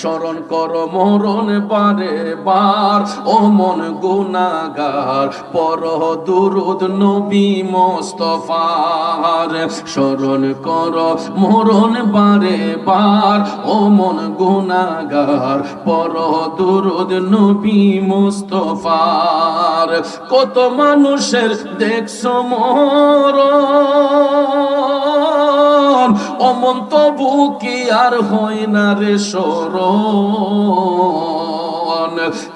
স্মরণ করো মরণ বারে বার ও মন গুনাহগার পড়ো দুরূদ নবী মুস্তাফার স্মরণ করো মরণ বারে বার ও মন গুনাহগার পড়ো দুরূদ নবী মুস্তাফার কত মানুষের দেখছো মরণ অমন তবু কি আর হয় না রে শরণ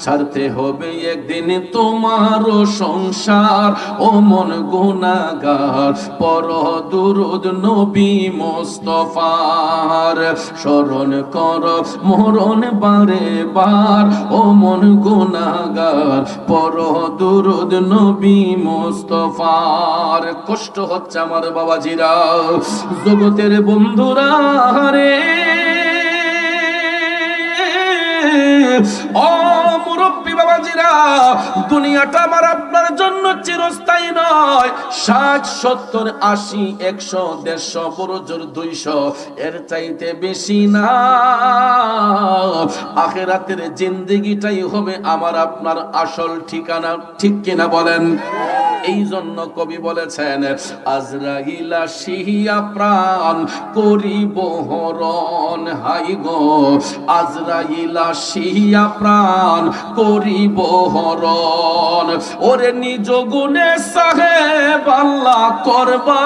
ছাড়তে হবে একদিন তোমারও সংসার ও মন গুনাহগার পড়ো দুরূদ নবী মুস্তাফার স্মরণ করো মরণ বারে বার ও মন গুনাহগার পড়ো দুরূদ নবী মুস্তাফার কষ্ট হচ্ছে আমার বাবাজিরা জগতের বন্ধুরা রে ও মুরব্বী বাবাজিরা দুনিয়াটা আমার আপনার জন্য চিরস্থায়ী নয় 60 70 80 100 150 বড় জোর 200 এর চাইতে বেশি না আখিরাতের জিন্দেগিটাই হবে আমার আপনার আসল ঠিকানা ঠিক কিনা বলেন এই জন্য কবি বলেছেন আজরাইল আসিয়া প্রাণ করিব হরণ হাই গো আজরাইল আসিয়া প্রাণ করিব হরণ ওরে নিজ গুণে সাহেব আল্লাহ করবা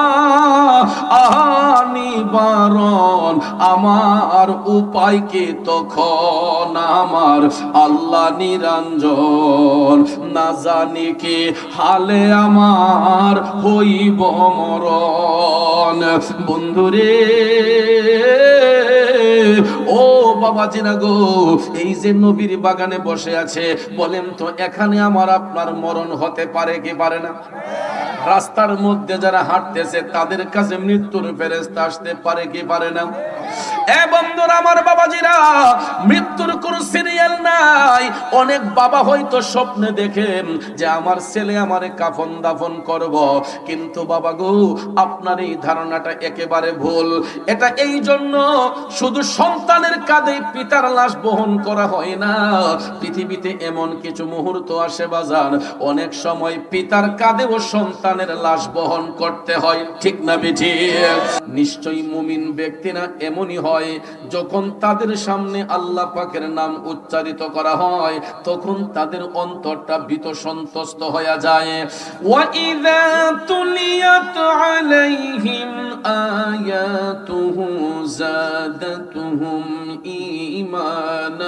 নিবারণ আমার উপায় কি তখন আমার আল্লাহ নিরঞ্জন না জানি কি হালে আমার হইব মরণ বন্ধুরে ও বাবাজিরা গো এই যে নবীর বাগানে বসে আছে বলেন তো এখানে আমার আপনার মরণ হতে পারে কি পারে না রাস্তার মধ্যে যারা হাঁটতেছে তাদের কাছে মৃত্যুর ফেরেশতা আসতে পারে কি পারে না এ বন্ধুরা আমার বাবাজিরা মৃত্যুর কোনো সিরিয়াল নাই অনেক বাবা হয়তো স্বপ্নে দেখেন যে আমার ছেলে আমারে কাফন দাফন করব কিন্তু বাবা গো আপনার এই ধারণাটা একেবারে ভুল এটা এই জন্য শুধু সন্তানের কাঁধে পিতার লাশ বহন করা হয় না পৃথিবীতে এমন কিছু মুহূর্ত আসে বাজার অনেক সময় পিতার কাঁধেও সন্তানের লাশ বহন করতে হয় ঠিক না বেঠিক নিশ্চয়ই মুমিন ব্যক্তিরা এমনই হয় যখন তাদের সামনে আল্লাহ পাকের নাম উচ্চারিত করা হয় তখন তাদের অন্তরটা ভীত সন্ত্রস্ত হয়ে যায় ওয়া ইযা তুলিয়াত আলাইহিম আয়াতুহু যাদাতুহুম ঈমানান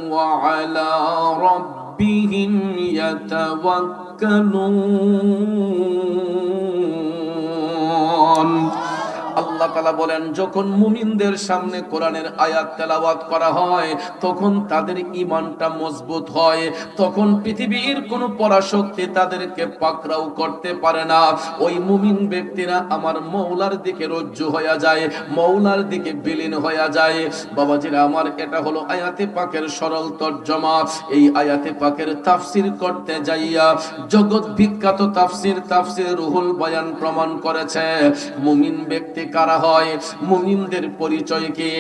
ওয়া আলা রাব্বিহিম ইয়াতাওয়াক্কালুন আল্লাহ তাআলা বলেন যখন মুমিনদের সামনে কোরআনের আয়াত তেলাওয়াত করা হয় তখন তাদের ঈমানটা মজবুত হয় তখন পৃথিবীর কোনো পরাশক্তি তাদেরকে পাকড়াও করতে পারে না ওই মুমিন ব্যক্তিরা আমার মওলার দিকে রজ্জু হয়ে যায় মওলার দিকে বিলীন হয়ে যায় বাবাজিরা আমার এটা হলো আয়াতে পাকের সরল তরজমা এই আয়াতে পাকের তাফসীর করতে যাইয়া জগৎ বিখ্যাত তাফসীর রুহুল বয়ান প্রমাণ করেছে মুমিন ব্যক্তি কারা হয় মুমিনদের পরিচয় কি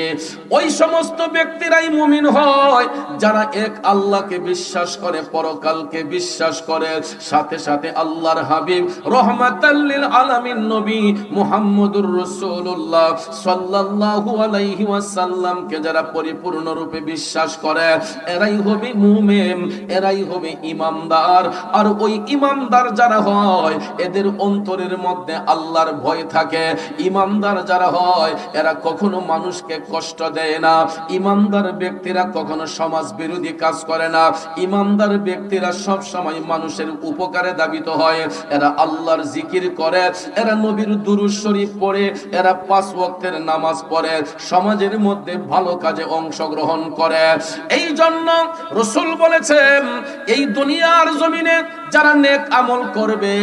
ওই সমস্ত ব্যক্তিরাই মুমিন হয় যারা এক আল্লাহকে বিশ্বাস করে পরকালকে বিশ্বাস করে সাথে সাথে আল্লাহর হাবিব রাহমাতাল লিল আলামিন নবী মুহাম্মদুর রাসূলুল্লাহ সাল্লাল্লাহু আলাইহি ওয়াসাল্লামকে যারা পরিপূর্ণ রূপে বিশ্বাস করে এরাই হবে মুমিন এরাই হবে ঈমানদার আর ওই ঈমানদার যারা হয় এদের অন্তরের মধ্যে আল্লাহর ভয় থাকে ঈমানদার যারা হয় এরা কখনো মানুষকে কষ্ট দেয় না ঈমানদার ব্যক্তিরা কখনো সমাজ বিরোধী কাজ করে না ঈমানদার ব্যক্তিরা সব সময় মানুষের উপকারে দাবিত হয় এরা আল্লাহর জিকির করে এরা নবীর দুরূদ শরীফ পড়ে এরা 5 ওয়াক্তের নামাজ পড়ে সমাজের মধ্যে ভালো কাজে অংশগ্রহণ করে এই জন্য রাসূল বলেছেন এই দুনিয়ার জমিনে যারা নেক আমল করবে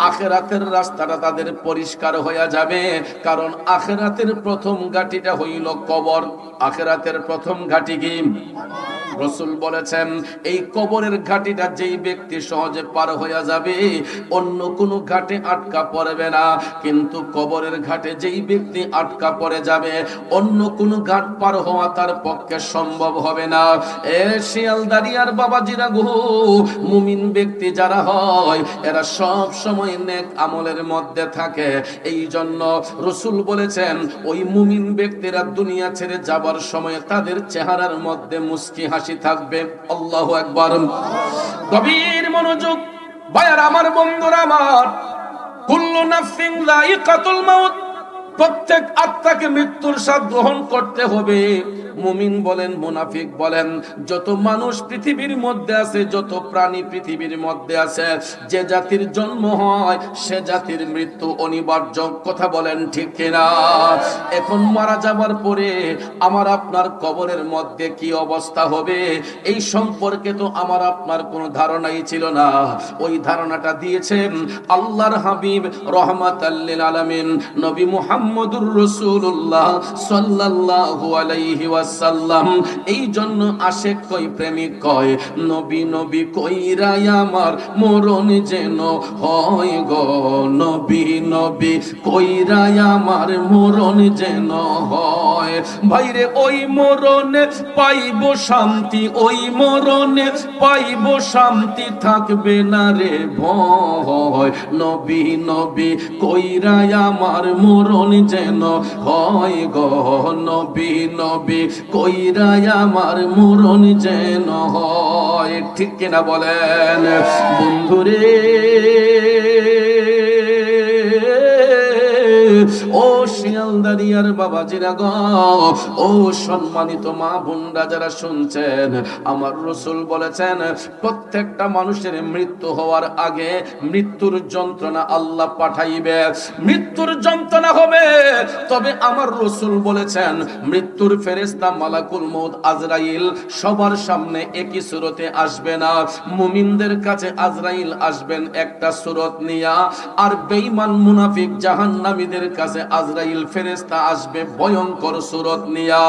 আখিরাতের রাস্তাটা তাদের পরিষ্কার হয়ে যাবে কারণ আখিরাতের প্রথম ঘাটিটা হইল কবর আখিরাতের প্রথম ঘাটি কি রাসূল বলেছেন এই কবরের ঘাটিটা যেই ব্যক্তি সহজে পার হয়ে যাবে অন্য কোনো ঘাটে আটকা পড়বে না, কিন্তু কবরের ঘাটে যেই ব্যক্তি আটকা পড়ে যাবে অন্য কোনো ঘাট পার হওয়া তার পক্ষে সম্ভব হবে না। এ শিয়ালদারিয়ার বাবাজিরা গো, মুমিন ব্যক্তি যারা হয় এরা সব সময় নেক আমলের মধ্যে থাকে। এই জন্য রাসূল বলেছেন ওই মুমিন ব্যক্তিরা দুনিয়া ছেড়ে যাবার সময় তাদের চেহারার মধ্যে মুস্কি হাসি থাকবে। আল্লাহু আকবার। গভীর মনোযোগ ভাইয়ার আমার, বন্ধুরা আমার, কুল্লু নাফসিন যায়িকাতুল মাউত, প্রত্যেক আত্মাকে মৃত্যুর স্বাদ গ্রহণ করতে হবে। মুমিন বলেন মুনাফিক বলেন যত মানুষ পৃথিবীর মধ্যে আছে, যত প্রাণী পৃথিবীর মধ্যে আছে, যে জাতির জন্ম হয় সে জাতির মৃত্যু অনিবার্য। কথা বলেন ঠিক কিনা? এখন মারা যাবার পরে আমার আপনার কবরের মধ্যে কি অবস্থা হবে এই সম্পর্কে তো আমার আপনার কোনো ধারণাই ছিল না। ওই ধারণাটা দিয়েছেন আল্লাহর হাবিব রহমাতাল লিল আলামিন নবী মুহাম্মদুর রাসূলুল্লাহ সাল্লাল্লাহু আলাইহি ওয়াসাল্লাম। এই জন্য আশেক কই প্রেমিক কয় নবী নবী কইরা আমার মরণ যেন হয় গো, নবী নবী কইরা আমার মরণ যেন হয়। ভাইরে ওই মরণে পাইব শান্তি, ওই মরণে পাইব শান্তি, থাকবে না রে ভয়। নবী নবী কইরা আমার মরণ যেন হয় গো, নবী নবী কইরা আমার মরণ যেন হয়। ঠিক কিনা বলেন বন্ধুরে? ও শিয়ালদারিয়ার বাবাজিরা গো, ও সম্মানিত মা বোনরা যারা শুনছেন, আমার রাসূল বলেছেন প্রত্যেকটা মানুষের মৃত্যু হওয়ার আগে মৃত্যুর যন্ত্রণা আল্লাহ পাঠাইবে, মৃত্যুর যন্ত্রণা হবে। তবে আমার রাসূল বলেছেন মৃত্যুর ফেরেশতা মালাকুল মউত আজরাইল সবার সামনে একই সুরতে আসবে না। মুমিনদের কাছে আজরাইল আসবেন একটা সুরত নিয়া, আর বেঈমান মুনাফিক জাহান্নামীদের কাছে আজরাইল ফেরেশতা আসবে ভয়ঙ্কর সুরত নিয়া।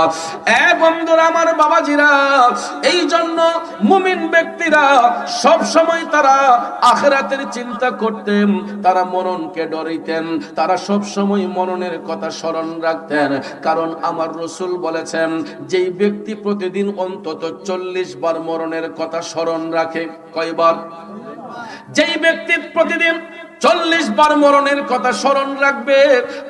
এ বন্ধুরা আমার, বাবাজিরা, এই জন্য মুমিন ব্যক্তিরা সব সময় তারা আখিরাতের চিন্তা করতেন, তারা মরণকে ডরিতেন, তারা সব সময় মরণের কথা স্মরণ রাখতেন। কারণ আমার রাসূল বলেছেন যেই ব্যক্তি প্রতিদিন অন্তত 40 বার মরণের কথা স্মরণ রাখে, কয়বার? যেই ব্যক্তি প্রতিদিন 40 বার মরণের কথা স্মরণ রাখবে,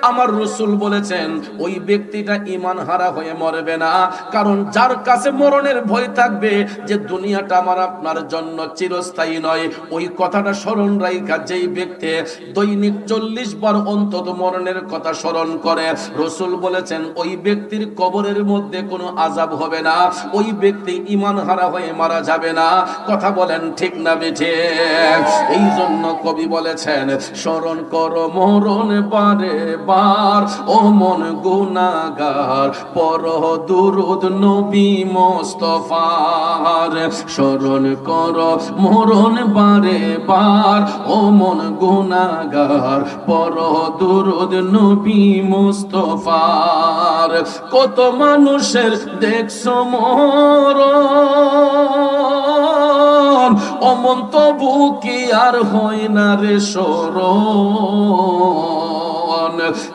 আমার রাসূল বলেছেন ওই ব্যক্তিটা ঈমান হারা হয়ে মরবে না। কারণ যার কাছে মরণের ভয় থাকবে যে দুনিয়াটা আমার আপনার জন্য চিরস্থায়ী নয়, ওই কথাটা স্মরণ রাখা যেই ব্যক্তি দৈনিক 40 বার অন্তত মরণের কথা স্মরণ করে, রাসূল বলেছেন ওই ব্যক্তির কবরের মধ্যে কোনো আযাব হবে না, ওই ব্যক্তি ঈমান হারা হয়ে মারা যাবে না। কথা বলেন ঠিক না বেঠিক? এই জন্য কবি বলেছেন স্মরণ করো মরণ বারে বার, ও মন গুনাহগার পড়ো দুরূদ নবী মুস্তাফার। স্মরণ করো মরণ বারে বার, ও মন গুনাহগার পড়ো দুরূদ নবী মুস্তাফার। কত মানুষের দেখছো মরণ, অমন তবু কি আর হয় না রে শরণ।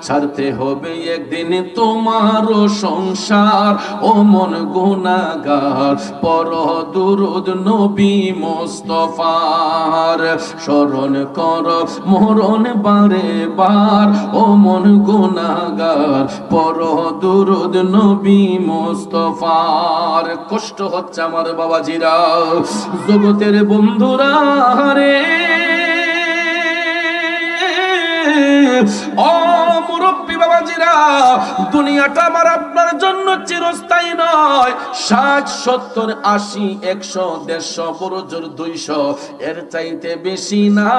ছাড়তে হবে একদিন তোমারও সংসার, ও মন গুনাহগার পড়ো দুরূদ নবী মুস্তাফার। স্মরণ করো মরণ বারে বার, ও মন গুনাহগার পড়ো দুরূদ নবী মুস্তাফার। কষ্ট হচ্ছে আমার বাবাজিরা, জগতের বন্ধুরা রে, ও মুরব্বী বাবাজিরা, দুনিয়াটা আমার আপনার জন্য চিরস্থায়ী নয়। 60, 70, 80, 100, 150, বড় জোর 200, এর চাইতে বেশি না।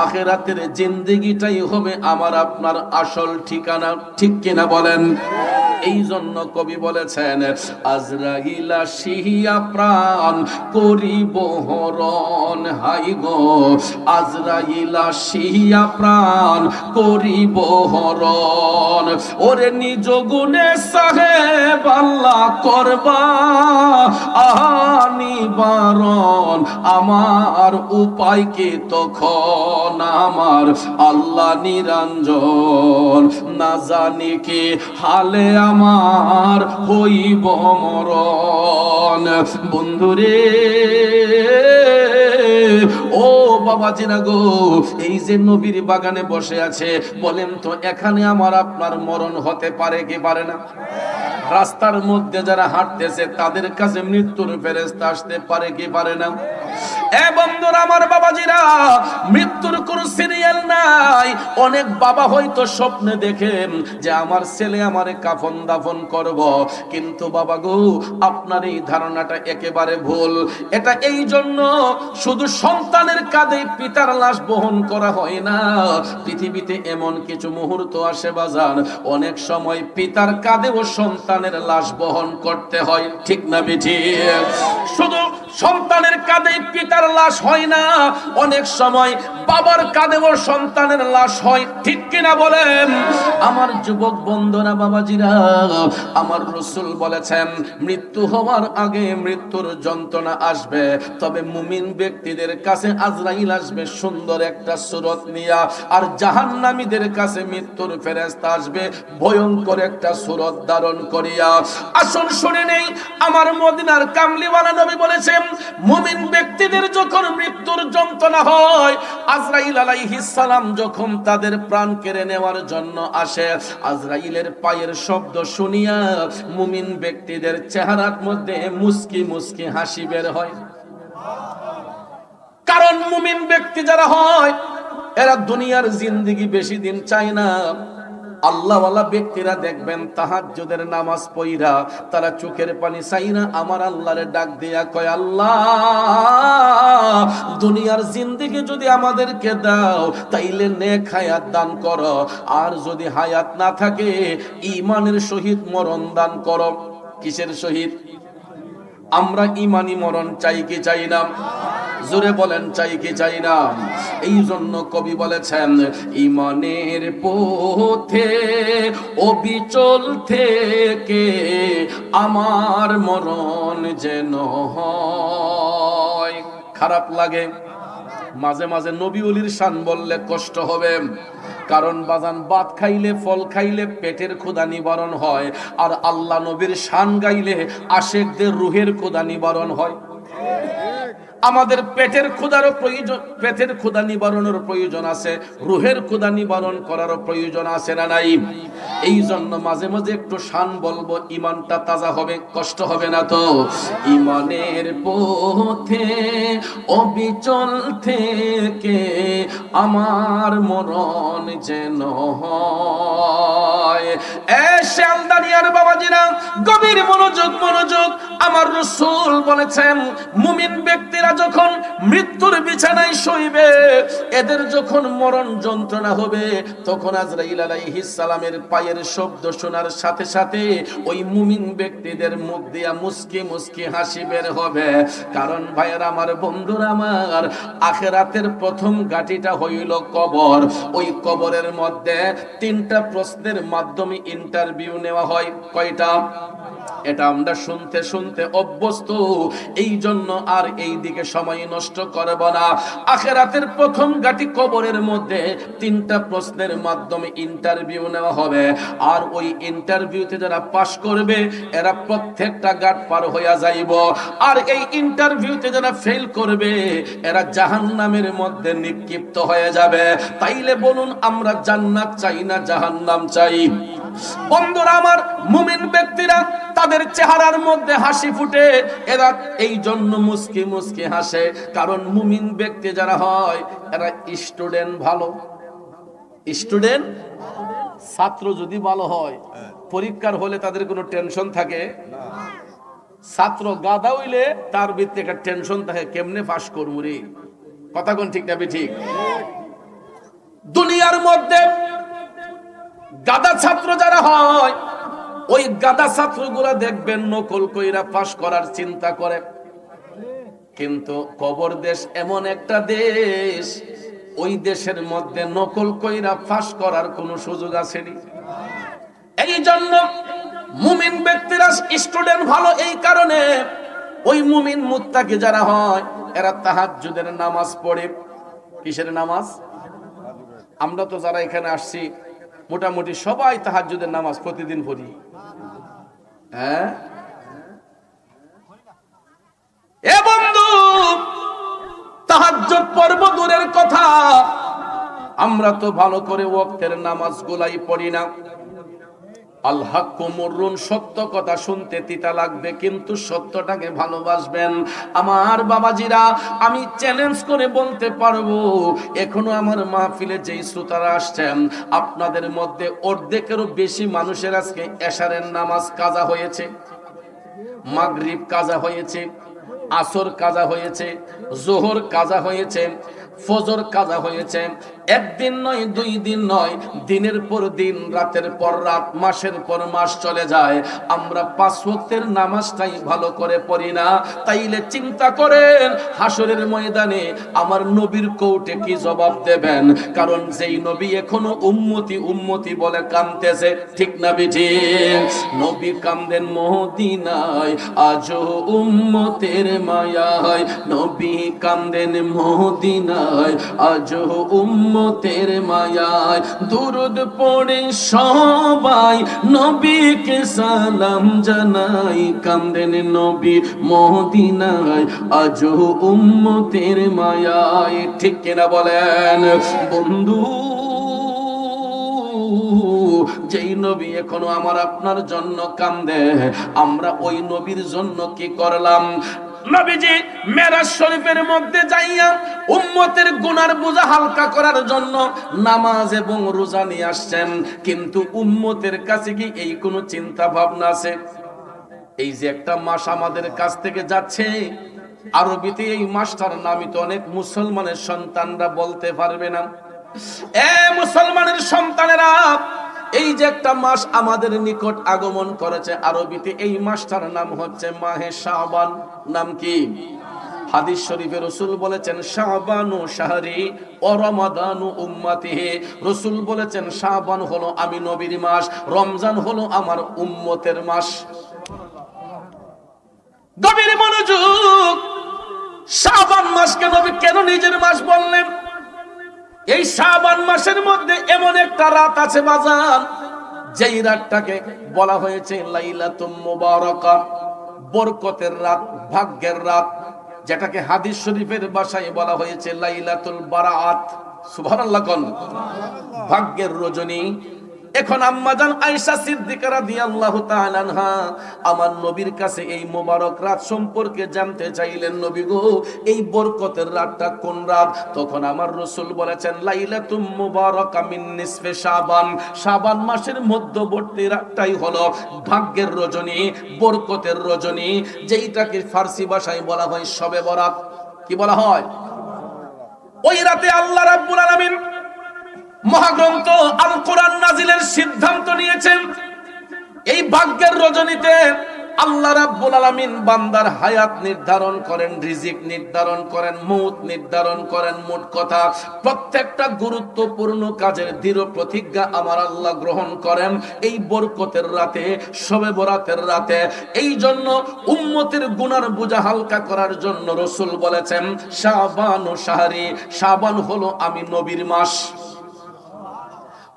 আখিরাতের জিন্দেগিটাই হবে আমার আপনার আসল ঠিকানা। ঠিক কিনা বলেন? এই জন্য কবি বলেছেন আজরাইল আসিয়া প্রাণ করিব হরণ, হাই গো আজরাইল আসিয়া প্রাণ করিব হরণ, ওরে নিজ গুণে সাহেব আল্লাহ করবা নিবারণ, আমার উপায় কি তখন আমার আল্লাহ নিরঞ্জন, না জানি কি হালে আমার হইব মরণ। বন্ধুরে ও বাবাজিরা গো, এই যে নবীর বাগানে বসে আছে, বলেন তো এখানে আমার আপনার মরণ হতে পারে কি পারে না? রাস্তার মধ্যে যারা হাঁটতেছে তাদের কাছে মৃত্যুর ফেরেশতা আসতে পারে কি পারে না? এ বন্ধুরা আমার, বাবাজিরা, মৃত্যুর কোন সিরিয়াল নাই। অনেক বাবা হয়তো স্বপ্নে দেখেন যে আমার ছেলে আমারে কাফন দাফন করব, কিন্তু বাবা গো আপনার এই ধারণাটা একেবারে ভুল। এটা এই জন্য শুধু সন্তানের কাঁধে পিতার লাশ বহন করা হয় না, পৃথিবীতে এমন কিছু মুহূর্ত আসে বাজান, অনেক সময় পিতার কাঁধেও সন্তানের লাশ বহন করতে হয়, ঠিক না বেঠিক? শুধু সন্তানের কাঁধে পিতার লাশ হয় না, অনেক সময় বাবার কাঁধেও সন্তানের লাশ হয়, ঠিক কিনা বলেন? আমার যুবক বন্ধুরা, বাবাজিরা, আমার রাসূল বলেছেন মৃত্যু হওয়ার আগে মৃত্যুর যন্ত্রণা আসবে, তবে মুমিন ব্যক্তিদের কাছে আজরাইল আসবে সুন্দর একটা সূরত নিয়া, আর জাহান্নামীদের কাছে মৃত্যুর ফেরেশতা আসবে ভয়ঙ্কর একটা সূরত ধারণ করিয়া। আসুন শুনে নেই, আমার মদিনার কামলিওয়ালা নবী বলেছেন মুমিন ব্যক্তিদের যখন মৃত্যুর যন্ত্রণা হয়, আজরাইল আলাইহিস সালাম যখন তাদের প্রাণ কেড়ে নেওয়ার জন্য আসে, আজরাইলের পায়ের শব্দ শুনিয়া মুমিন ব্যক্তিদের চেহারার মধ্যে মুস্কি মুস্কি হাসি বের হয়। কারণ মুমিন ব্যক্তি যারা হয় এরা দুনিয়ার জিন্দেগি বেশি দিন চায় না। আল্লাহওয়ালা ব্যক্তিরা দেখবেন তাহাজ্জুদের নামাজ পড়া তারা চোখের পানি চাইনা আমার আল্লাহরে ডাক দিয়া কয়, আল্লাহ দুনিয়ার জিন্দেগি যদি আমাদেরকে দাও তাইলে নেক হায়াত দান করো, আর যদি হায়াত না থাকে ঈমানের সহিত মরণ দান করো। কিসের সহিত? আমরা ঈমানি মরণ চাই কি চাই না? জোরে বলেন, চাই কি চাই না? এই জন্য কবি বলেছেন ঈমানের পথে অবিচল থেকে আমার মরণ যেন হয়। খারাপ লাগে মাঝে মাঝে নবী ওলির শান বললে কষ্ট হবে, কারণ বাজান ভাত খাইলে ফল খাইলে পেটের ক্ষুধা নিবারণ হয়, আর আল্লাহ নবীর শান গাইলে আশেকদের রুহের ক্ষুধা নিবারণ হয়। আমাদের পেটের ক্ষুধারও প্রয়োজন, পেটের ক্ষুধা নিবারণের প্রয়োজন আছে, রুহের ক্ষুধা নিবারণ করারও প্রয়োজন আছে না নাই? এই জন্য মাঝে মাঝে একটু শান বলবো, ইমানটা তাজা হবে, কষ্ট হবে না তো। ইমানের পথে অবিচল থেকে আমার মরণ যেন হয়। এ শালদানিয়ার বাবাজিরা, গভীর মনোযোগ মনোযোগ। আমার রাসূল বলেছেন মুমিন ব্যক্তিরা যখন মৃত্যুর বিছানায় শুইবে, এদের যখন মরণ যন্ত্রণা হবে, তখন আজরাইল আলাইহিস সালামের পায়ের শব্দ শোনার সাথে সাথে ওই মুমিন ব্যক্তিদের মুখ দিয়া মুস্কি মুস্কি হাসি বের হবে। কারণ ভাইয়ের আমার, বন্ধুরা আমার, আখিরাতের প্রথম ঘাটিটা হইল কবর। ওই কবরের মধ্যে 3টা প্রশ্নের মাধ্যমে ইন্টারভিউ নেওয়া হয়। কয়টা? এটা আমরা শুনতে শুনতে অভ্যস্ত, এই জন্য আর এই দিকে সময় নষ্ট করব না। আখিরাতের প্রথম ঘাটি কবরের মধ্যে 3টা প্রশ্নের মাধ্যমে ইন্টারভিউ নেওয়া হবে, আর ওই ইন্টারভিউতে যারা পাশ করবে এরা প্রত্যেকটা ঘাট পার হইয়া যাইব, আর এই ইন্টারভিউতে যারা ফেল করবে এরা জাহান্নামের মধ্যে নিক্ষিপ্ত হয়ে যাবে। তাইলে বলুন, আমরা জান্নাত চাই না জাহান্নাম চাই? বন্ধুরা আমার, মুমিন ব্যক্তিরা তাদের চেহারার মধ্যে হাসি ফুটে, এরা এই জন্য মুস্কি মুস্কি হাসে, কারণ মুমিন ব্যক্তি যারা হয় এরা স্টুডেন্ট ভালো। স্টুডেন্ট ছাত্র যদি ভালো হয়, পরীক্ষার হলে তাদের কোনো টেনশন থাকে না। ছাত্র গাধা হইলে তার ভিতরে একটা টেনশন থাকে, কেমনে পাস করবো রে। কথা কোন ঠিক না ঠিক? দুনিয়ার মধ্যে গাধা ছাত্র যারা হয় ওই গাদা ছাত্রগুলা দেখবেন নকল কইরা পাস করার চিন্তা করে, কিন্তু কবর দেশ এমন একটা দেশ, ওই দেশের মধ্যে নকল কইরা পাস করার কোনো সুযোগ আসেনি। এই জন্য মুমিন ব্যক্তিরা স্টুডেন্ট ভালো এই কারণে, ওই মুমিন মুত্তাকি যারা হয় এরা তাহাজ্জুদের নামাজ পড়ে। কিসের নামাজ? আমরা তো যারা এখানে আসছি মোটামুটি সবাই তাহাজ্জুদের নামাজ প্রতিদিন পড়ি। হ্যাঁ এ বন্ধু, তাহাজ্জুদ পড়ব দূরের কথা, আমরা তো ভালো করে ওয়াক্তের নামাজ গুলাই পড়ি না। আল হাক্কু মুররুন, সত্য কথা শুনতে তিতা লাগবে, কিন্তু সত্যটাকে ভালোবাসবেন। আমার বাবাজিরা, আমি চ্যালেঞ্জ করে বলতে পারবো, এখনো আমার মাহফিলে যেই শ্রোতারা আসছেন, আপনাদের মধ্যে অর্ধেকেরও বেশি মানুষের আজকে এশারের নামাজ কাজা হয়েছে, মাগরিব কাজা হয়েছে, আসর কাজা হয়েছে, জোহর কাজা হয়েছে, ফজর কাজা হয়েছে। একদিন নয়, 2 দিন নয়, দিনের পর দিন, রাতের পর রাত, মাসের পর মাস চলে যায়, আমরা 5 ওয়াক্তের নামাজটাই ভালো করে পড়ি না। তাইলে চিন্তা করেন হাসরের ময়দানে আমার নবীর কোর্টে কি জবাব দেবেন? কারণ যেই নবী এখনো উম্মতি উম্মতি বলে কাঁদতেছে, ঠিক না ঠিক? নবী কান্দেন মদিনায়, আজও উম্মতের মায়ায়, নবী কান্দেন মদিনায়, আজও উম্মতের মায়ায়, দুরুদ পড়ে সবাই নবীকে সালাম জানাই, কান্দেন নবী মদিনায়, আজও উম্মতের মায়ায়। ঠিক কিনা বলেন বন্ধু? যেই নবী এখনো আমার আপনার জন্য কান্দে, আমরা ওই নবীর জন্য কি করলাম? নবীজি মেরাজ শরীফের মধ্যে যাইয়া উম্মতের গুনার বোঝা হালকা করার জন্য নামাজ এবং রোজা নিয়ে আসছেন, কিন্তু উম্মতের কাছে কি এই কোনো চিন্তা ভাবনা আছে? এই যে একটা মাস আমাদের কাছ থেকে যাচ্ছে, আরবিতে এই মাসটার নামই তো অনেক মুসলমানের সন্তানরা বলতে পারবে না। এ মুসলমানের সন্তানেরা, এই যে একটা মাস আমাদের নিকট আগমন করেছে, আরবিতে এই মাসটার নাম হচ্ছে মাহে শাবান। নাম কি? হাদিস শরীফে রাসূল বলেছেন শাবানু শাহরি ওয়া রমাদানু উম্মতিহি। রাসূল বলেছেন শাবান হলো আমি নবীর মাস, রমজান হলো আমার উম্মতের মাস। গভীর মনোযোগ। শাবান মাসকে নবী কেন নিজের মাস বললেন? এই শাবান মাসের মধ্যে এমন একটা রাত আছে বাজান, যেই রাতটাকে বলা হয়েছে লাইলাতুল মুবারাকা, বরকতের রাত, ভাগ্যের রাত, যেটাকে হাদিস শরীফের ভাষায় বলা হয়েছে লাইলাতুল বারাআত। সুবহানাল্লাহ কোন? ভাগ্যের রজনী। এখন আম্মাজান আয়েশা সিদ্দিকা রাদিয়াল্লাহু তাআলা আনহা আমার নবীর কাছে এই মোবারক রাত সম্পর্কে জানতে চাইলেন, নবী গো এই বরকতের রাতটা কোন রাত? তখন আমার রাসূল বলেছেন লাইলাতুম মুবারাকা মিন নিসফে শাবান, শাবান মাসের মধ্যবর্তী রাতটাই হলো ভাগ্যের রজনী, বরকতের রজনী, যেইটাকে ফার্সি ভাষায় বলা হয় শবে বরাত। কি বলা হয়? ওই রাতে আল্লাহ রাব্বুল আলামিন মহাগ্রন্থ আল কোরআন নাজিলের সিদ্ধান্ত নিয়েছেন। এই ভাগ্যের রজনীতে আল্লাহ রাব্বুল আলামিন বান্দার হায়াত নির্ধারণ করেন, রিজিক নির্ধারণ করেন, মউত নির্ধারণ করেন। মোট কথা প্রত্যেকটা গুরুত্বপূর্ণ কাজের দৃঢ় প্রতিজ্ঞা আমার আল্লাহ গ্রহণ করেন এই বরকতের রাতে, শবে বরাতের রাতে। এই জন্য উম্মতের গুনার বোঝা হালকা করার জন্য রাসূল বলেছেন শাবান ও শাহরি, শাবান হলো আমি নবীর মাস,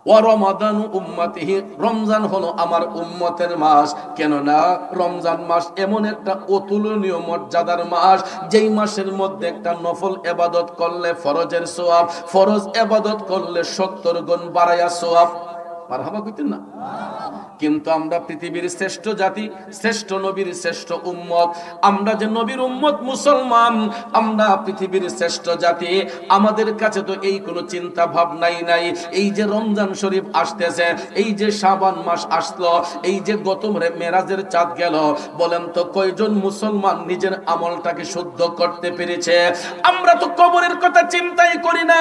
ওয়া রমাদান উম্মতিহি, রমজান হলো আমার উম্মতের মাস। কেননা রমজান মাস এমন একটা অতুলনীয় মর্যাদার মাস, যেই মাসের মধ্যে একটা নফল ইবাদত করলে ফরজের সওয়াব, ফরজ ইবাদত করলে 70 গুণ বাড়ায়া সওয়াব। মারহাবা কইতেন না? কিন্তু আমরা পৃথিবীর শ্রেষ্ঠ জাতি, শ্রেষ্ঠ নবীর শ্রেষ্ঠ উম্মত, আমরা যে নবীর উম্মত মুসলমান, আমরা পৃথিবীর শ্রেষ্ঠ জাতি, আমাদের কাছে তো এই কোনো চিন্তা ভাবনাই নাই। এই যে রমজান শরীফ আসতেছে, এই যে শাবান মাস আসলো, এই যে গত মেরাজের চাঁদ গেল, বলেন তো কয়জন মুসলমান নিজের আমলটাকে শুদ্ধ করতে পেরেছে? আমরা তো কবরের কথা চিন্তাই করি না,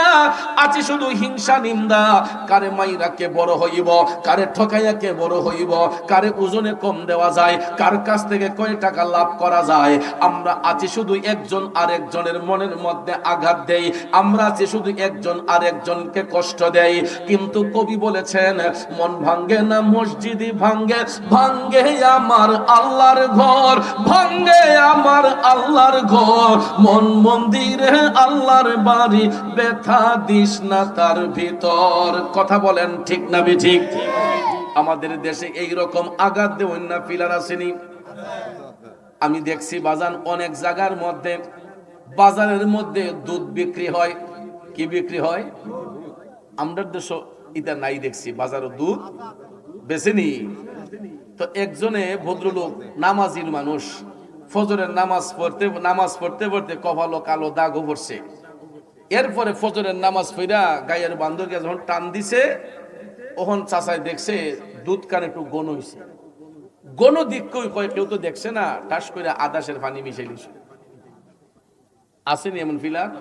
আছি শুধু হিংসা নিন্দা, কারে মাইরা কে বড় হই হইব, কারে ঠকাইয়া কে বড় হইব, কারে ওজনে কম দেওয়া যায়, কার কাছ থেকে কয় টাকা লাভ করা যায়। আমরা আছি শুধু একজন আরেকজনের মনের মধ্যে আঘাত দেই, আমরা আছি শুধু একজন আরেকজনকে কষ্ট দেই। কিন্তু কবি বলেছেন, মন ভাঙ্গে না মসজিদই ভাঙ্গে, ভাঙ্গে আমার আল্লাহর ঘর, ভাঙ্গে আমার আল্লাহর ঘর, মন মন্দিরে আল্লাহর বাড়ি, ব্যথা দিস না তার ভিতর। কথা বলেন ঠিক না বেঠিক? আমাদের দেশে এই রকম আঘাত দেওয়া না পিলার আসেনি? আমি দেখছি বাজান অনেক জায়গার মধ্যে, বাজারের মধ্যে দুধ বিক্রি হয়। কি বিক্রি হয়? আমরা দেশ ইটা নাই দেখছি, বাজারে দুধ বেচেনি। তো একজনে ভদ্রলোক, নামাজির মানুষ, ফজরের নামাজ পড়তে পড়তে কপালে কালো দাগও পড়ছে। এরপরে ফজরের নামাজ পড়া গায়ের বান্ধবকে যখন টান দিছে, ওখান চাচাই দেখছে দুধ কান একটু গণ হইছে। গণ দিক কয় কেউ তো দেখছে না, টাস করে আদাসের পানি মিশে দিছে। আসেনি এমন ফিলার?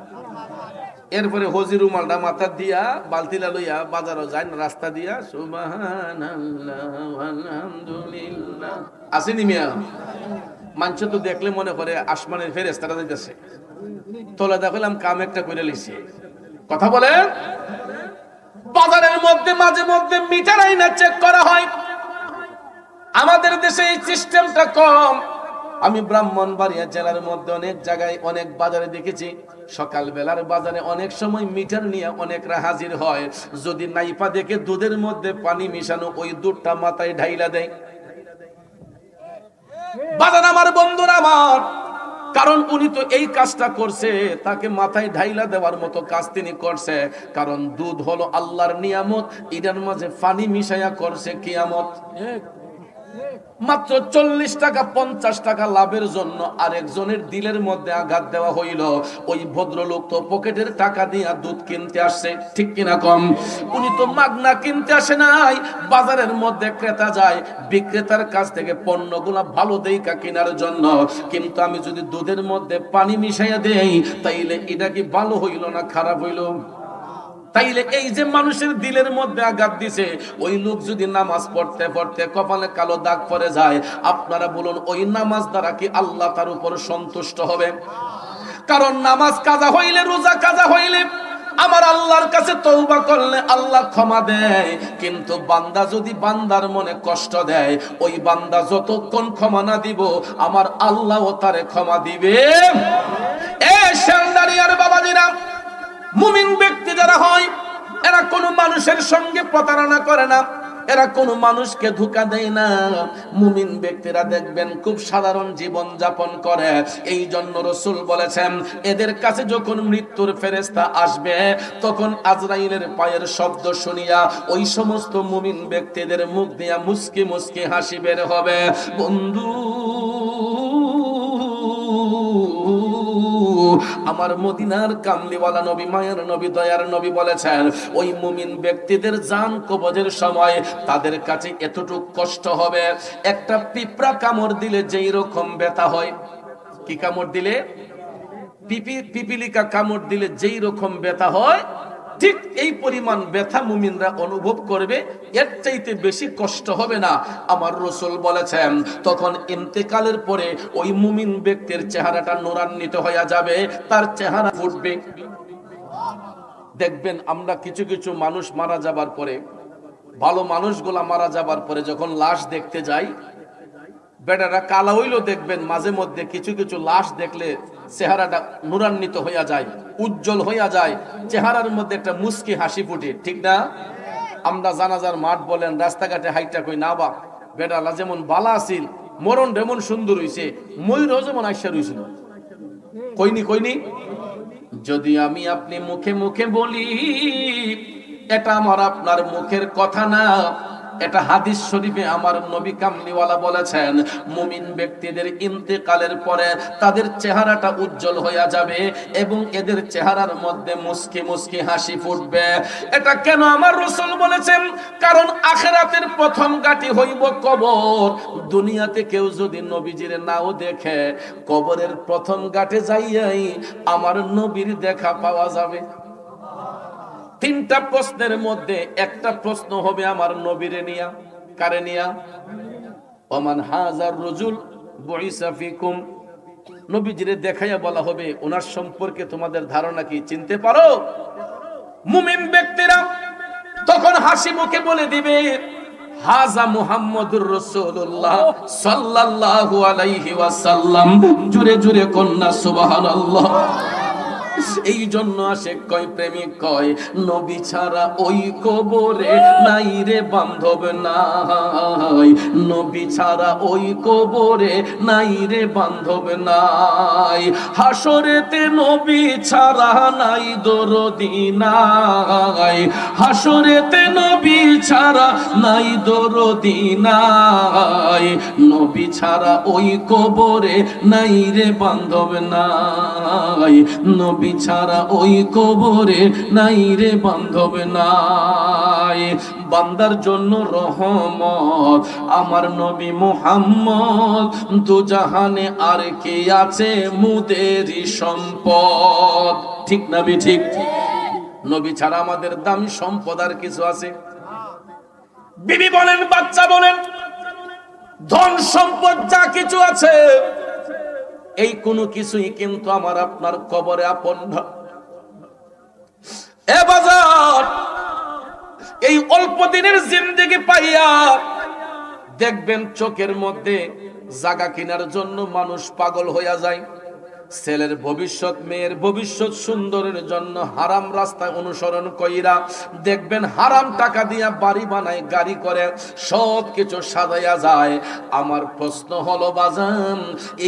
এরপরে হজির রুমালটা মাথা দিয়া বালতিলা লইয়া বাজারও যায় না, রাস্তা দিয়া সুবহানাল্লাহ আলহামদুলিল্লাহ। আসেনি মিয়া? মানুষ তো দেখলে মনে করে আসমানের ফেরেশতারা যাইতেছে। তোলা দেখলাম কাম একটা করে লিছে। কথা বলে, বাজারের মধ্যে মাঝে মধ্যে মিটার আইনা চেক করা হয়। আমাদের দেশে এই সিস্টেমটা কম। আমি ব্রাহ্মণবাড়িয়া জেলার মধ্যে অনেক জায়গায় অনেক বাজারে দেখেছি, সকাল বেলার বাজারে অনেক সময় মিটার নিয়ে অনেকরা হাজির হয়। যদি নাইপা দেখে দুধের মধ্যে পানি মিশানো, ওই দুধটা মাথায় ঢাইলা দেয়। বাজার আমার বন্ধুরা আমার, কারণ উনি তো এই কাজটা করছে, তাকে মাথায় ঢাইলা দেওয়ার মতো কাজ তিনি করছে। কারণ দুধ হলো আল্লাহর নিয়ামত, এটার মাঝে পানি মিশাইয়া করছে কিয়ামত। মাত্র 40 টাকা 50 টাকা লাভের জন্য আরেকজনের দিলের মধ্যে আঘাত দেওয়া হইল। ওই ভদ্রলোক তো পকেটের টাকা দিয়ে দুধ কিনতে আসছে, ঠিক কিনা কম? উনি তো মাগনা কিনতে আসে নাই। বাজারের মধ্যে ক্রেতা যায় বিক্রেতার কাছ থেকে পণ্যগুলা ভালো দেইকা কেনার জন্য। কিন্তু আমি যদি দুধের মধ্যে পানি মিশাইয়া দেই, তাইলে এটা কি ভালো হইল না খারাপ হইল? তাইলে এই যে মানুষের দিলের মধ্যে আঘাত দিছে, ওই লোক যদি নামাজ পড়তে পড়তে কপালে কালো দাগ পড়ে যায়, আপনারা বলুন ওই নামাজ দ্বারা কি আল্লাহ তার উপর সন্তুষ্ট হবে? কারণ নামাজ কাজা হইলে, রোজা কাজা হইলে আমার আল্লাহর কাছে তওবা করলে আল্লাহ ক্ষমা দেয়। কিন্তু বান্দা যদি বান্দার মনে কষ্ট দেয়, ওই বান্দা যতক্ষণ ক্ষমা না দিব, আমার আল্লাহও তারে ক্ষমা দিবে। এ শালদারিয়ার বাবাজিরা, মুমিন ব্যক্তি যারা হয়, এরা কোনো মানুষের সঙ্গে প্রতারণা করে না, এরা কোনো মানুষকে ধোঁকা দেয় না। মুমিন ব্যক্তিরা দেখবেন খুব সাধারণ জীবন যাপন করে। এই জন্য রাসূল বলেছেন, এদের কাছে যখন মৃত্যুর ফেরেশতা আসবে, তখন আজরাইলের পায়ের শব্দ শুনিয়া ওই সমস্ত মুমিন ব্যক্তিদের মুখ দিয়া মুস্কি মুস্কি হাসি বের হবে। বন্ধু, আমার মদিনার কামলিওয়ালা নবী, মায়ের নবী, দয়ার নবী বলেছেন, ওই মুমিন ব্যক্তিদের জান কবজের সময় তাদের কাছে এতটুকু কষ্ট হবে, একটা পিঁপড়া কামড় দিলে যেই রকম ব্যথা হয়। কি কামড় দিলে? পিপিলিকা কামড় দিলে যেই রকম ব্যথা হয়, ঠিক এই পরিমাণ ব্যথা মুমিনরা অনুভব করবে, এর চাইতে বেশি কষ্ট হবে না। আমার রাসূল বলেছেন, তখন ইন্তেকালের পরে ওই মুমিন ব্যক্তির চেহারাটা নূরান্বিত হয়ে যাবে, তার চেহারা ফুটবে। দেখবেন আমরা কিছু কিছু মানুষ মারা যাবার পরে, ভালো মানুষগুলা মারা যাবার পরে যখন লাশ দেখতে যাই, বেটারা কালা হইলো, দেখবেন মাঝে মধ্যে কিছু কিছু লাশ দেখলে চেহারাটা নূরান্বিত হইয়া যায়, উজ্জ্বল হইয়া যায়, চেহারার মধ্যে একটা মুস্কি হাসি ফুটে, ঠিক না? আমরা জানাজার মাঠ বলেন, রাস্তাঘাটে হাইটা কই না বা বেটালা যেমন বালা আছিল, মরণ যেমন সুন্দর হইছে, ময়ূরও যেমন আইসা রইছিল। কইনি? যদি আমি আপনি মুখে মুখে বলি, এটা আমার আপনার মুখের কথা না, এটা হাদিস শরীফে আমার নবী কামলিওয়ালা বলেছেন, মুমিন ব্যক্তিদের ইন্তেকালের পরে তাদের চেহারাটা উজ্জ্বল হয়ে যাবে এবং এদের চেহারার মধ্যে মুস্কি মুস্কি হাসি ফুটবে। এটা কেন আমার রাসূল বলেছেন? কারণ আখিরাতের প্রথম ঘাঁটি হইব কবর। দুনিয়াতে কেউ যদি নবীজির নাও দেখে, কবরের প্রথম ঘাটে যাইয়াই আমার নবীর দেখা পাওয়া যাবে। তিনটা প্রশ্নের মধ্যে একটা প্রশ্ন হবে আমার নবীরে নিয়া। কারে নিয়া? ওমান হাজার রজুল বুইসা ফিকুম, নবীজিরে দেখাইয়া বলা হবে ওনার সম্পর্কে তোমাদের ধারণা কি, চিনতে পারো? মুমিন ব্যক্তিরা তখন হাসি মুখে বলে দিবে হাজা মুহাম্মদুর রাসূলুল্লাহ সাল্লাল্লাহু আলাইহি ওয়াসাল্লাম। জুরে জুরে কন্যা সুবহানাল্লাহ। এই জন্য আশেক কয়, প্রেমিক কয়, নবী ছাড়া ওই কবরে নাই রে বান্ধব নাই, নবী ছাড়া ওই কবরে নাই রে বান্ধব নাই, হাসরেতে নবী ছাড়া নাই দরদি নাই, হাসরেতে নবী ছাড়া নাই দরদি নাই, নবী ছাড়া ওই কবরে নাই রে বান্ধব নাই, নবী ছাড়া ওই কবরে নাই রে বান্ধব নাই। বান্দার জন্য রহমত আমার নবী মুহাম্মদ, দুজাহানে আর কে আছে মুদেরই সম্পদ। ঠিক না ঠিক? নবী ছাড়া আমাদের দামি সম্পদ আর কিছু আছে? বিবি বলেন, বাচ্চা বলেন, ধন সম্পদ যা কিছু আছে, এই কোনো কিছুই কিন্তু আমার আপনার কবরে আপন না। এ বাজার, এই অল্প দিনের জিন্দেগি পাইয়া দেখবেন চোখের মধ্যে জায়গা কেনার জন্য মানুষ পাগল হইয়া যায়। ছেলের ভবিষ্যৎ, মেয়ের ভবিষ্যৎ সুন্দরের জন্য হারাম রাস্তায় অনুসরণ কইরা দেখবেন হারাম টাকা দিয়া বাড়ি বানায়, গাড়ি করে, সব কিছু সাজাইয়া যায়। আমার প্রশ্ন হলো বাজান,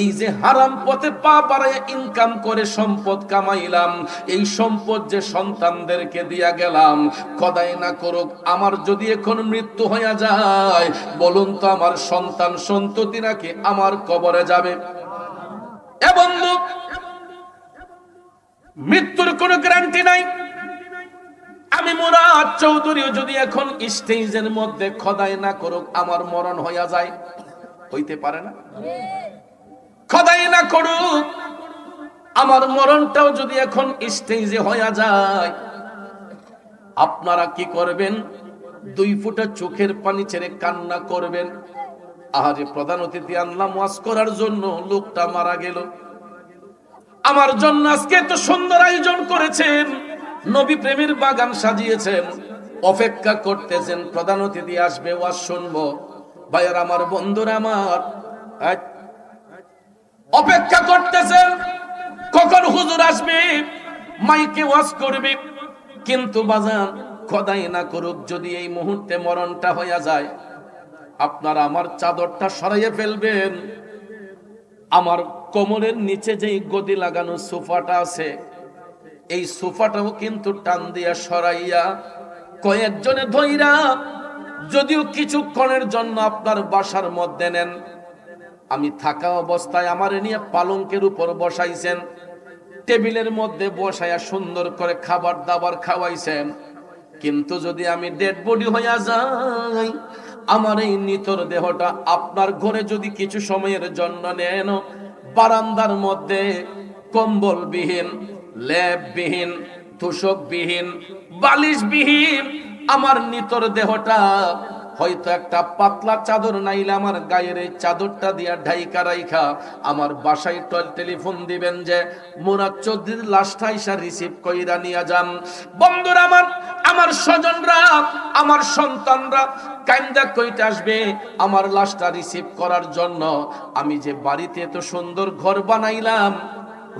এই যে হারাম পথে পা বাড়ায় ইনকাম করে সম্পদ কামাইলাম, এই সম্পদ যে সন্তানদেরকে দিয়া গেলাম, খোদাই না করুক আমার যদি এখন মৃত্যু হইয়া যায়, বলুন তো আমার সন্তান সন্ততি নাকি আমার কবরে যাবে? এ বন্ধু, মৃত্যুর কোনো গ্যারান্টি নাই। আমি মুরাদ চৌধুরীও যদি এখন স্টেজের মধ্যে খোদাই না করুক আমার মরণ হইয়া যায়, হইতে পারে না? খোদাই না করুক আমার মরণটাও যদি এখন স্টেজে হইয়া যায়, আপনারা কি করবেন? 2 ফোঁটা চোখের পানি ছেড়ে কান্না করবেন। আহারে, প্রধান অতিথি আনলাম ওয়াজ করার জন্য, লোকটা মারা গেল, আমার জন্য আজকে এত সুন্দর আয়োজন করেছেন, নবী প্রেমের বাগান সাজিয়েছেন, অপেক্ষা করতেছেন প্রধান অতিথি আসবে, ওয়াজ শুনবো। ভাইয়ার আমার, বন্ধুরা আমার, অপেক্ষা করতেছেন কখন হুজুর আসবে, মাইকে ওয়াজ করবে। কিন্তু বাজান, খোদাই না করুক যদি এই মুহূর্তে মরণটা হইয়া যায়, আপনারা আমার চাদরটা সরাইয়ে ফেলবেন। আমার কোমরের নিচে যেই গদি লাগানো সোফাটা আছে, এই সোফাটাও কিন্তু টান দিয়া সরাইয়া কয়েকজনে ধইরা যদিও কিছুক্ষণের জন্য আপনার বাসার মধ্যে নেন, আমি থাকা অবস্থায় আমারে নিয়ে পালঙ্কের উপর বসাইছেন, টেবিলের মধ্যে বসাইয়া সুন্দর করে খাবার দাবার খাওয়াইছেন। কিন্তু যদি আমি ডেড বডি হইয়া যাই, আমার এই নিতর দেহটা আপনার ঘরে যদি কিছু সময়ের জন্য নেন, বারান্দার মধ্যে কম্বলবিহীন, লেপবিহীন, তোষকবিহীন, বালিশবিহীন আমার নিতর দেহটা হয়তো একটা পাতলা চাদর নাইলে আমার গায়ের এই চাদরটা দিয়া ঢাইকা রাইখা আমার বাসায় টেলিফোন দিবেন যে মুরাদ চৌধুরীর লাশটা ইসা রিসিভ কইরা নিয়ে যান। বন্ধুরা আমার, আমার স্বজনরা, আমার সন্তানরা কাইন্দা কইতে আসবে আমার লাশটা রিসিভ করার জন্য। আমি যে বাড়িতে এত সুন্দর ঘর বানাইলাম,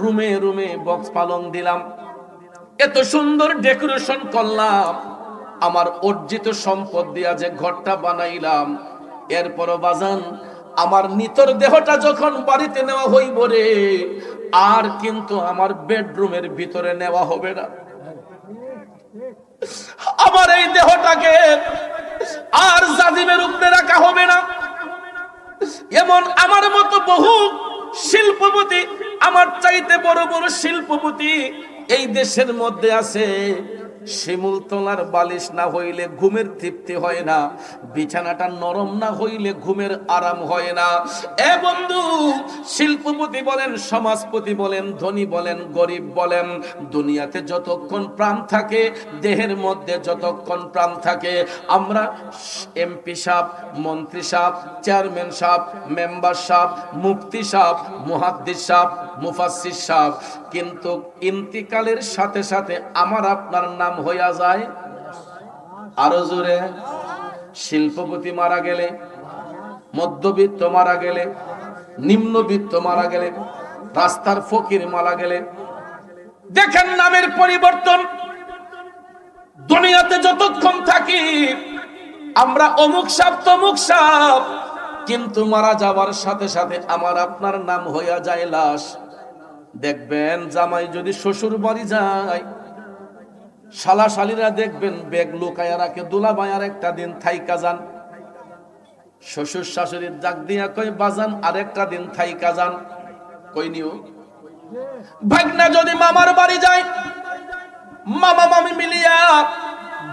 রুমে রুমে বক্স পালং দিলাম, এত সুন্দর ডেকোরেশন করলাম, আমার অর্জিত সম্পদ দিয়া যে ঘরটা বানাইলাম, এরপরও বাজান আমার নিতর দেহটা যখন বাড়িতে নেওয়া হইব রে, আর কিন্তু আমার বেডরুমের ভিতরে নেওয়া হবে না। আমার এই দেহটাকে আর জাজিমের উপরে রাখা হবে না। এমন আমার মতো বহু শিল্পপতি, আমার চাইতে বড় বড় শিল্পপতি এই দেশের মধ্যে আছে, শিমুল তলার বালিশ না হইলে ঘুমের তৃপ্তি হয় না, বিছানাটা নরম না হইলে ঘুমের আরাম হয় না। এ বন্ধু, শিল্পপতি বলেন, সমাজপতি বলেন, ধনী বলেন, গরিব বলেন, দুনিয়াতে যতক্ষণ প্রাণ থাকে, দেহের মধ্যে যতক্ষণ প্রাণ থাকে, আমরা এমপি সাহেব, মন্ত্রী সাহেব, চেয়ারম্যান সাহেব, মেম্বার সাহেব, মুফতি সাহেব, মুহাদ্দিস সাহেব, মুফাসসির সাহেব, কিন্তু ইন্তিকালের সাথে সাথে আমার আপনার নাম হইয়া যায় আরো জোরে। শিল্পপতি মারা গেলে, মধ্যবিত্ত মারা গেলে, নিম্নবিত্ত মারা গেলে, রাস্তার ফকির মারা গেলে, দেখেন নামের পরিবর্তন। দুনিয়াতে যতক্ষণ থাকি আমরা অমুক সাপ তমুক সাপ, কিন্তু মারা যাবার সাথে সাথে আমার আপনার নাম হইয়া যায় লাশ। দেখবেন জামাই যদি শ্বশুর বাড়ি যায়, শালা শালীরা দেখবেন বেগ লুকায়া রাখে, দুলাভাই আর একটা দিন থাইকা যান। শ্বশুর শাশুড়ির ডাক দিয়া কই বাজান আর একটা দিন থাইকা যান, কই নিও। ভাগনা যদি মামার বাড়ি যায়, মামা মামি মিলিয়া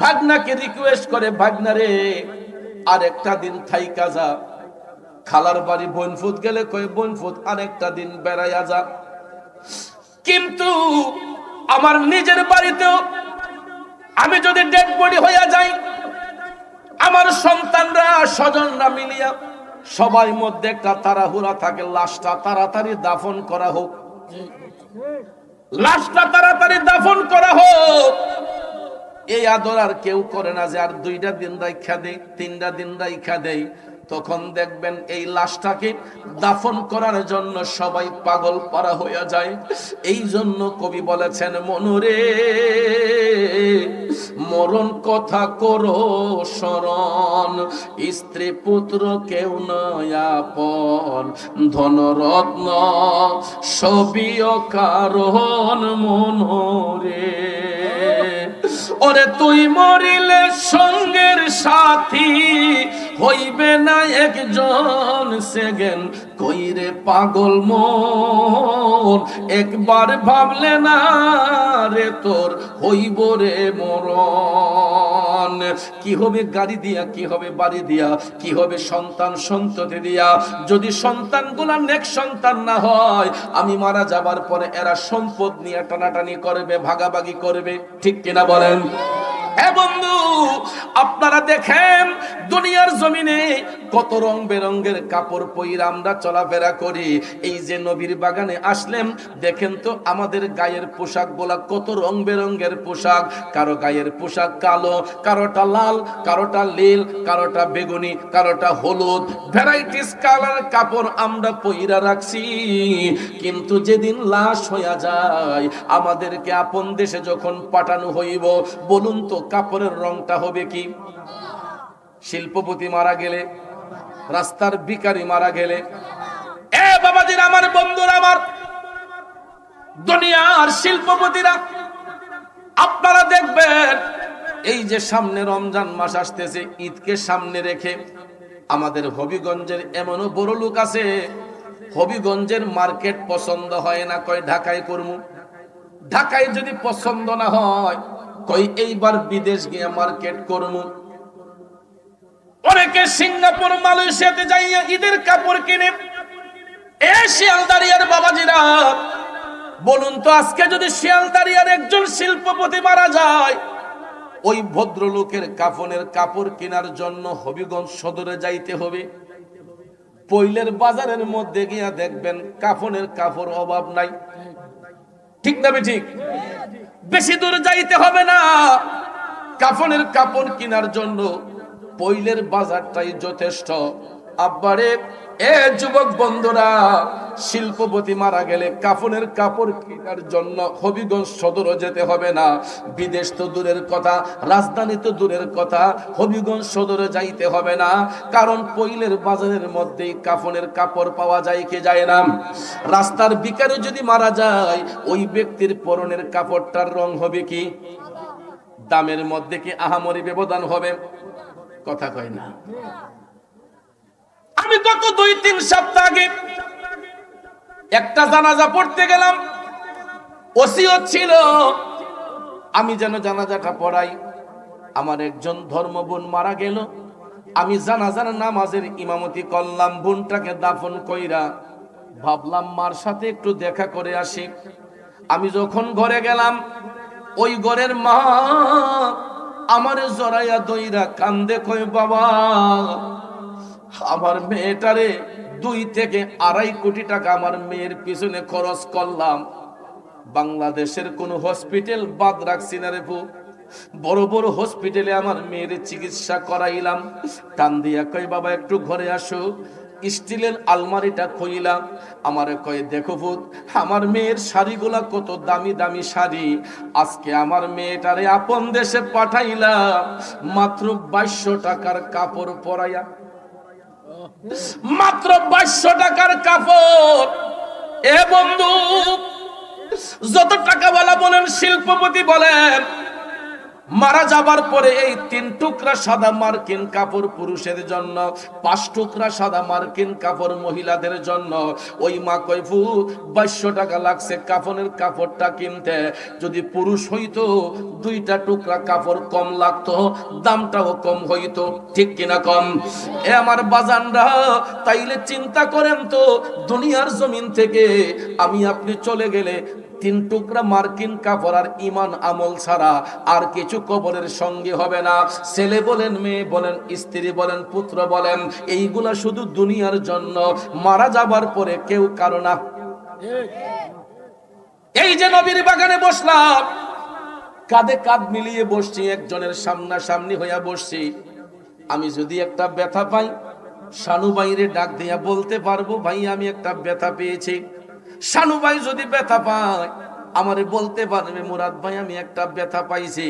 ভাগনাকে রিকোয়েস্ট করে, ভাগনা রে আর একটা দিন থাইকা যা। খালার বাড়ি বোনফুত গেলে কই বোনফুত আর একটা দিন বেড়াইয়া যা। কিন্তু আমার নিজের বাড়িতেও আমি যদি ডেড বডি হইয়া যাই, আমার সন্তানরা স্বজনরা মিলিয়া সবাই মধ্যে একটা তাড়াহুড়া থাকে, লাশটা তাড়াতাড়ি দাফন করা হোক, লাশটা তাড়াতাড়ি দাফন করা হোক। এই আদর আর কেউ করে না যে আর 2টা দিন রাইখা দেই, 3টা দিন রাইখা দেই। তখন দেখবেন এই লাশটাকে দাফন করার জন্য সবাই পাগল পারা হইয়া যায়। এই জন্য কবি বলেছেন, মনুরে মরণ কথা করো স্মরণ, স্ত্রী পুত্র কেউ নয় আপন, ধনরত্ন সবিও কারণ মনুরে। ওরে তুই মরিলে সঙ্গের সাথী হইবে না একজন সেকেন্ড, কইরে পাগল মন একবার ভাবলে না রে তোর হইব রে মরণ। কি হবে গাড়ি দিয়া, কি হবে বাড়ি দিয়া, কি হবে সন্তান সন্ততি দিয়া, যদি সন্তানগুলা নেক সন্তান না হয়, আমি মারা যাবার পরে এরা সম্পদ নিয়ে টানাটানি করবে, ভাগাভাগি করবে, ঠিক কিনা বলেন? হ্যাঁ বন্ধু, আপনারা দেখেন দুনিয়ার জমিনে কত রং বেরঙ্গের কাপড় পইরা আমরা চলাফেরা করি। এই যে নবীর বাগানে আসলেন, দেখেন তো আমাদের গায়ের পোশাক গুলা কত রং বেরঙ্গের পোশাক। কারো গায়ের পোশাক কালো, কারোটা লাল, কারোটা নীল, কারোটা বেগুনি, কারোটা হলুদ, ভ্যারাইটিস কালার কাপড় আমরা পইরা রাখছি। কিন্তু যেদিন লাশ হইয়া যায়, আমাদেরকে আপন দেশে যখন পাঠানো হইব, বলুন তো কাপড়ের রংটা হবে কি? শিল্পপতি মারা গেলে, রাস্তার ভিখারি মারা গেলে, এ বাবাজিরা আমার, বন্ধুরা আমার, দুনিয়ার শিল্পপতিরা আপনারা দেখবেন, এই যে সামনে রমজান মাস আসতেছে, ঈদকে সামনে রেখে আমাদের হবিগঞ্জের এমনও বড় লোক আছে, হবিগঞ্জের মার্কেট পছন্দ হয় না, কয় ঢাকায় করমু। ঢাকায় যদি পছন্দ না হয়, কই এইবার বিদেশ গিয়ে মার্কেট করমু। অনেকে সিঙ্গাপুর মালয়েশিয়াতে যাইয়া ঈদের কাপড় কিনে। এ শিয়ালদারিয়ার বাবাজিরা, বলুন তো আজকে যদি শিয়ালদারিয়ার একজন শিল্পপতি মারা যায়, ওই ভদ্রলোকের কাফনের কাপড় কেনার জন্য হবিগঞ্জ সদরে যাইতে হবে। পৈলের বাজারের মধ্যে গিয়া দেখবেন কাফনের কাপড় অভাব নাই, ঠিক না ঠিক? বেশি দূর যাইতে হবে না, কাফনের কাপড় কেনার জন্য পৈলের বাজারটাই যথেষ্ট। আব্বারে, এ যুবক বন্ধুরা, শিল্পপতি মারা গেলে কাফনের কাপড় কেনার জন্য হবিগঞ্জ সদরও যেতে হবে না। বিদেশ তো দূরের কথা, রাজধানী তো দূরের কথা, হবিগঞ্জ সদরে যাইতে হবে না। কারণ পৈলের বাজারের মধ্যেই কাফনের কাপড় পাওয়া যায় কি যায় না? রাস্তার ভিখারি যদি মারা যায়, ওই ব্যক্তির পরনের কাপড়টার রং হবে কি? দামের মধ্যে কি আহামরি ব্যবধান হবে? কথা কয় না। আমি গত 2-3 সপ্তাহ আগে একটা জানাজা পড়তে গেলাম। ওসিয়ত ছিল আমি যেন জানাজাটা পড়াই। আমার একজন ধর্ম বোন মারা গেল, আমি জানাজার নামাজের ইমামতি করলাম, বোনটাকে দাফন কইরা ভাবলাম মার সাথে একটু দেখা করে আসি। আমি যখন ঘরে গেলাম, ওই ঘরের মা আমারে জড়াইয়া দইরা কান্দে, কই বাবা আমার মেয়েটারে 2 থেকে 2.5 কোটি টাকা আমার মেয়ের পিছনে খরচ করলাম, বাংলাদেশের কোন হসপিটাল বাদ রাখছি না রে বউ, বড় বড় হসপিটালে আমার মেয়ের চিকিৎসা করাইলাম। টান দিয়া কই বাবা একটু ঘরে আসো। স্টিলের আলমারিটা খুইলাম, আমারে কয় দেখো ভূত, আমার মেয়ের শাড়িগুলা কত দামি দামি শাড়ি, আজকে আমার মেয়েটারে আপন দেশে পাঠাইলাম মাত্র 2200 টাকার কাপড় পরাইয়া, মাত্র 2200 টাকার কাপড়। এ বন্ধু, যত টাকাওয়ালা বলেন, শিল্পপতি বলেন, মারা যাবার পরে এই 3 টুকরা সাদা মার্কিন কাপড় পুরুষের জন্য, 5 টুকরা সাদা মার্কিন কাপড় মহিলাদের জন্য। ওই মা কয় ফু 2200 টাকা লাগছে কাফনের কাপড়টা কিনতে, যদি পুরুষ হইতো 2টা টুকরা কাপড় কম লাগতো, দামটাও কম হইতো, ঠিক কিনা কম? এ আমার বাজানরা, তাইলে চিন্তা করেন তো, দুনিয়ার জমিন থেকে আমি আপনি চলে গেলে 3 টুকরা মার্কিন কাপড় আর ইমান আমল ছাড়া আর কিছু কবরের সঙ্গে হবে না। ছেলে বলেন, মেয়ে বলেন, স্ত্রী বলেন, পুত্র বলেন, এইগুলা শুধু দুনিয়ার জন্য, মারা যাবার পরে কেউ কারো না। এই যে নবীর বাগানে বসলাম, কাঁধে কাঁধ মিলিয়ে বসছি, একজনের সামনাসামনি হইয়া বসছি। আমি যদি একটা ব্যথা পাই, শানু ভাইরে ডাক দিয়া বলতে পারবো, ভাই আমি একটা ব্যথা পেয়েছি। শানু ভাই যদি ব্যথা পায়, আমারে বলতে পারবে, মুরাদ ভাই আমি একটা ব্যথা পাইছি।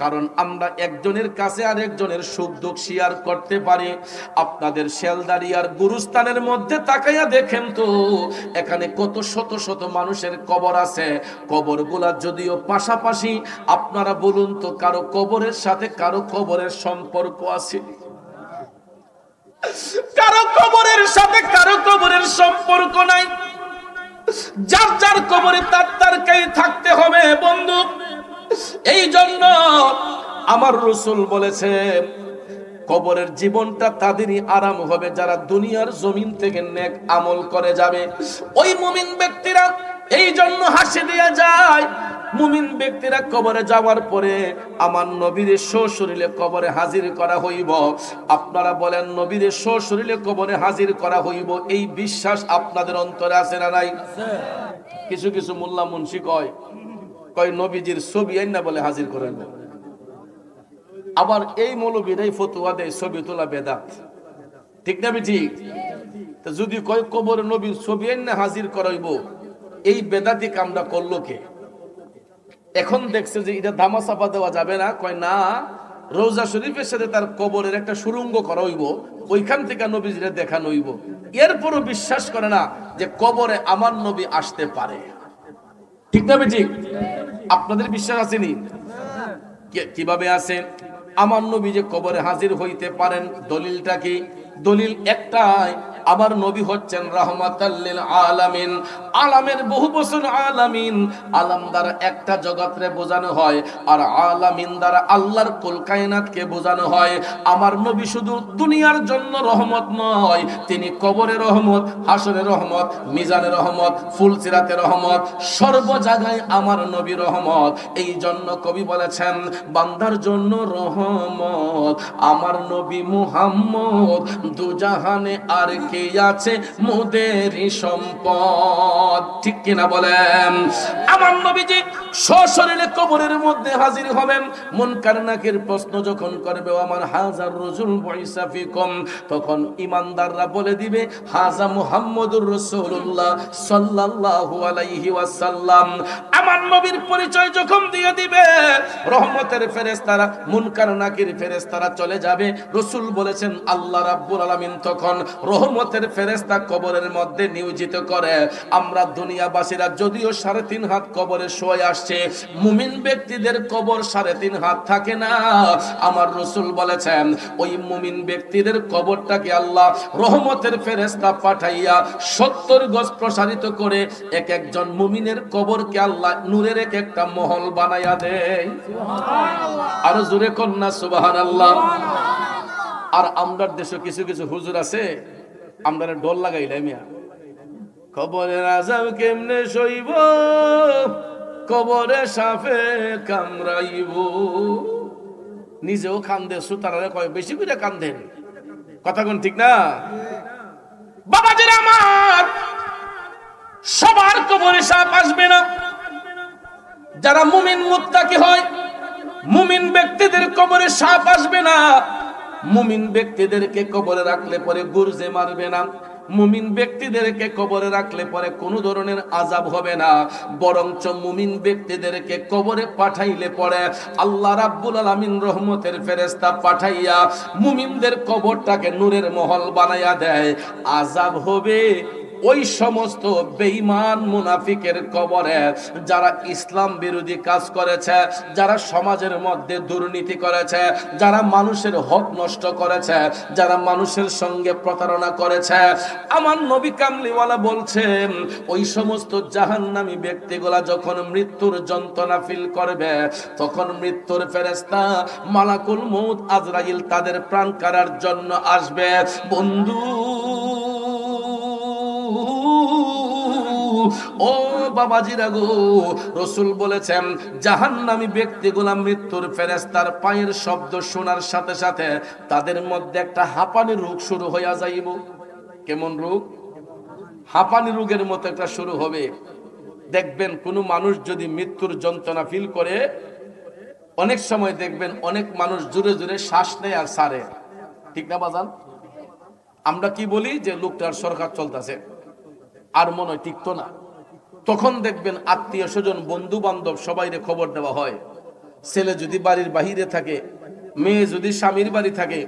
কারণ আমরা একজনের কাছে আর একজনের সুখ দুঃখ শেয়ার করতে পারি। আপনাদের শেলদারি আর গুরুস্থানের মধ্যে তাকাইয়া দেখেন তো, এখানে কত শত শত মানুষের কবর আছে। কবরগুলা যদিও পাশাপাশি, আপনারা বলুন তো, কারো কবরের সাথে কারো কবরের সম্পর্ক আছে? কারো কবরের সাথে কারো কবরের সম্পর্ক নাই। যার যার কবরে তার কাই থাকতে হবে বন্ধু। এই জন্য আমার রাসূল বলেছেন, কবরের জীবনটা তাদেরই আরাম হবে যারা দুনিয়ার জমিন থেকে নেক আমল করে যাবে। ওই মুমিন ব্যক্তিরা এই জন্য হাসি দিয়ে যায়। মুমিন ব্যক্তিরা কবরে যাওয়ার পরে আমার নবীর সশরীরে কবরে হাজির করা হইব। আপনারা বলেন, নবীর সশরীরে কবরে হাজির করা হইব, এই বিশ্বাস আপনাদের অন্তরে আছে না নাই? কিছু কিছু মোল্লা মুন্সি কয় নবীজির ছবি আইনা বলে হাজির করেন। আবার এই মৌলবীরাই ফতোয়া দেয় ছবি তোলা বেদাত, ঠিক না? ঠিক। যদি কয় কবরে নবীর ছবি আইনা হাজির করাইব, এই বেদাতি কামটা করলো কে? এখন দেখছে যে এটা ধামা চাপা দেওয়া যাবে না, কয় না, রওজা শরীফের সাথে তার কবরের একটা সুড়ঙ্গ করা হইব, ওইখান থেকে নবীজিরে দেখানো হইব। এরপরও বিশ্বাস করে না যে কবরে আমার নবী আসতে পারে, ঠিক না? ঠিক। আপনাদের বিশ্বাস আসেনি? কিভাবে আছে? আমার নবী যে কবরে হাজির হইতে পারেন, দলিলটা কি? দলিল একটাই, আমার নবী হচ্ছেন রাহমাতাল লিল আলামিন। আলামের বহু বচন আলামিন। আলাম দ্বারা একটা জগৎরে বোঝানো হয়, আর আলামিন দ্বারা আল্লাহর কুল কায়নাতকে বোঝানো হয়। আমার নবী শুধু দুনিয়ার জন্য রহমত নয়, তিনি কবরে রহমত, হাসরে রহমত, মিজানে রহমত, ফুলসিরাতে রহমত, সর্ব জায়গায় আমার নবী রহমত। এই জন্য কবি বলেছেন, বান্দার জন্য রহমত আমার নবী মুহাম্মদ, দুজাহানে আর কে আছে মোদেরই সম্পদ, ঠিক কিনা বলেন? আমার নবীজি সশরীরে কবরের মধ্যে হাজির হবেন। মুনকার নাকির প্রশ্ন যখন করবে, আমার হাজার রাজুল বুইসা ফিকুম, তখন ইমানদাররা বলে দিবে, হাজা মুহাম্মদুর রাসূলুল্লাহ সাল্লাল্লাহু আলাইহি ওয়াসাল্লাম। আমার নবীর পরিচয় যখন দিয়ে দিবে, রহমতের ফেরেশতারা, মুনকার নাকির ফেরেশতারা চলে যাবে। রাসূল বলেছেন, আল্লাহ রাব্বুল আলামিন তখন রহমত রহমতের ফেরেশতা কবরের মধ্যে নিয়োজিত করে। আমরা দুনিয়াবাসীরা যদিও 3.5 হাত কবরে শুয়ে আসছে, মুমিন ব্যক্তিদের কবর 3.5 হাত থাকে না। আমার রাসূল বলেছেন ওই মুমিন ব্যক্তিদের কবরটাকে আল্লাহ রহমতের ফেরেশতা পাঠাইয়া 70 গজ প্রসারিত করে এক একজন মুমিনের কবরকে আল্লাহ নূরের এক একটা মহল বানাইয়া দেয়। সুবহানাল্লাহ, আরো জোরে কন্যা সুবহানাল্লাহ। আর আমরা দেশে কিছু কিছু হুজুর আছে, আমরা ডর লাগাইলে মিয়া কবরের আযাব কেমনে সইব, কবরে সাপে কামড়াইব। নিজেও কান্দে, সুতারারে কয় বেশি করে কান্দেন। কথা কোন ঠিক না? বাবাজিরা আমার, সবার কবরে সাপ আসবে না। যারা মুমিন মুত্তাকি হয়, মুমিন ব্যক্তিদের কবরে সাপ আসবে না। মুমিন ব্যক্তিদেরকে কবরে রাখলে পরে গুরজে মারবে না। মুমিন ব্যক্তিদেরকে কবরে রাখলে পরে কোনো ধরনের আযাব হবে না। বরঞ্চ মুমিন ব্যক্তিদেরকে কবরে পাঠাইলে পরে আল্লাহ রাব্বুল আলামিন রহমতের ফেরেশতা পাঠাইয়া মুমিনদের কবরটাকে নূরের মহল বানাইয়া দেয়। আযাব হবে ওই সমস্ত বেঈমান মুনাফিকের কবরে, যারা ইসলাম বিরোধী কাজ করেছে, যারা সমাজের মধ্যে দুর্নীতি করেছে, যারা মানুষের হক নষ্ট করেছে, যারা মানুষের সঙ্গে প্রতারণা করেছে। আমার নবী কামলিওয়ালা বলছেন ওই সমস্ত জাহান্নামী ব্যক্তিগুলা যখন মৃত্যুর যন্ত্রণা ফিল করবে, তখন মৃত্যুর ফেরেশতা মালাকুল মউত আজরাইল তাদের প্রাণ কাড়ার জন্য আসবে। বন্ধু ও বাবাজিরা গো, রাসূল বলেছেন জাহান্নামী ব্যক্তিগুলা মৃত্যুর ফেরেশতার পায়ের শব্দ শোনার সাথে সাথে তাদের মধ্যে একটা হাঁপানি রোগ শুরু হইয়া যাইব। কেমন রোগ? হাঁপানি রোগের মতো একটা শুরু হবে। দেখবেন কোন মানুষ যদি মৃত্যুর যন্ত্রণা ফিল করে, অনেক সময় দেখবেন অনেক মানুষ জোরে জোরে শ্বাস নেয় আর ছাড়ে। ঠিক না বাজান? আমরা কি বলি যে লোকটার সরকার চলতেছে, আর মনে হয় টিকতো না। তখন দেখবেন আত্মীয় স্বজন বন্ধু বান্ধব সবাইরে খবর দেওয়া হয়। ছেলে যদি বাড়ির বাহিরে থাকে, মেয়ে যদি স্বামীর বাড়ি থাকে,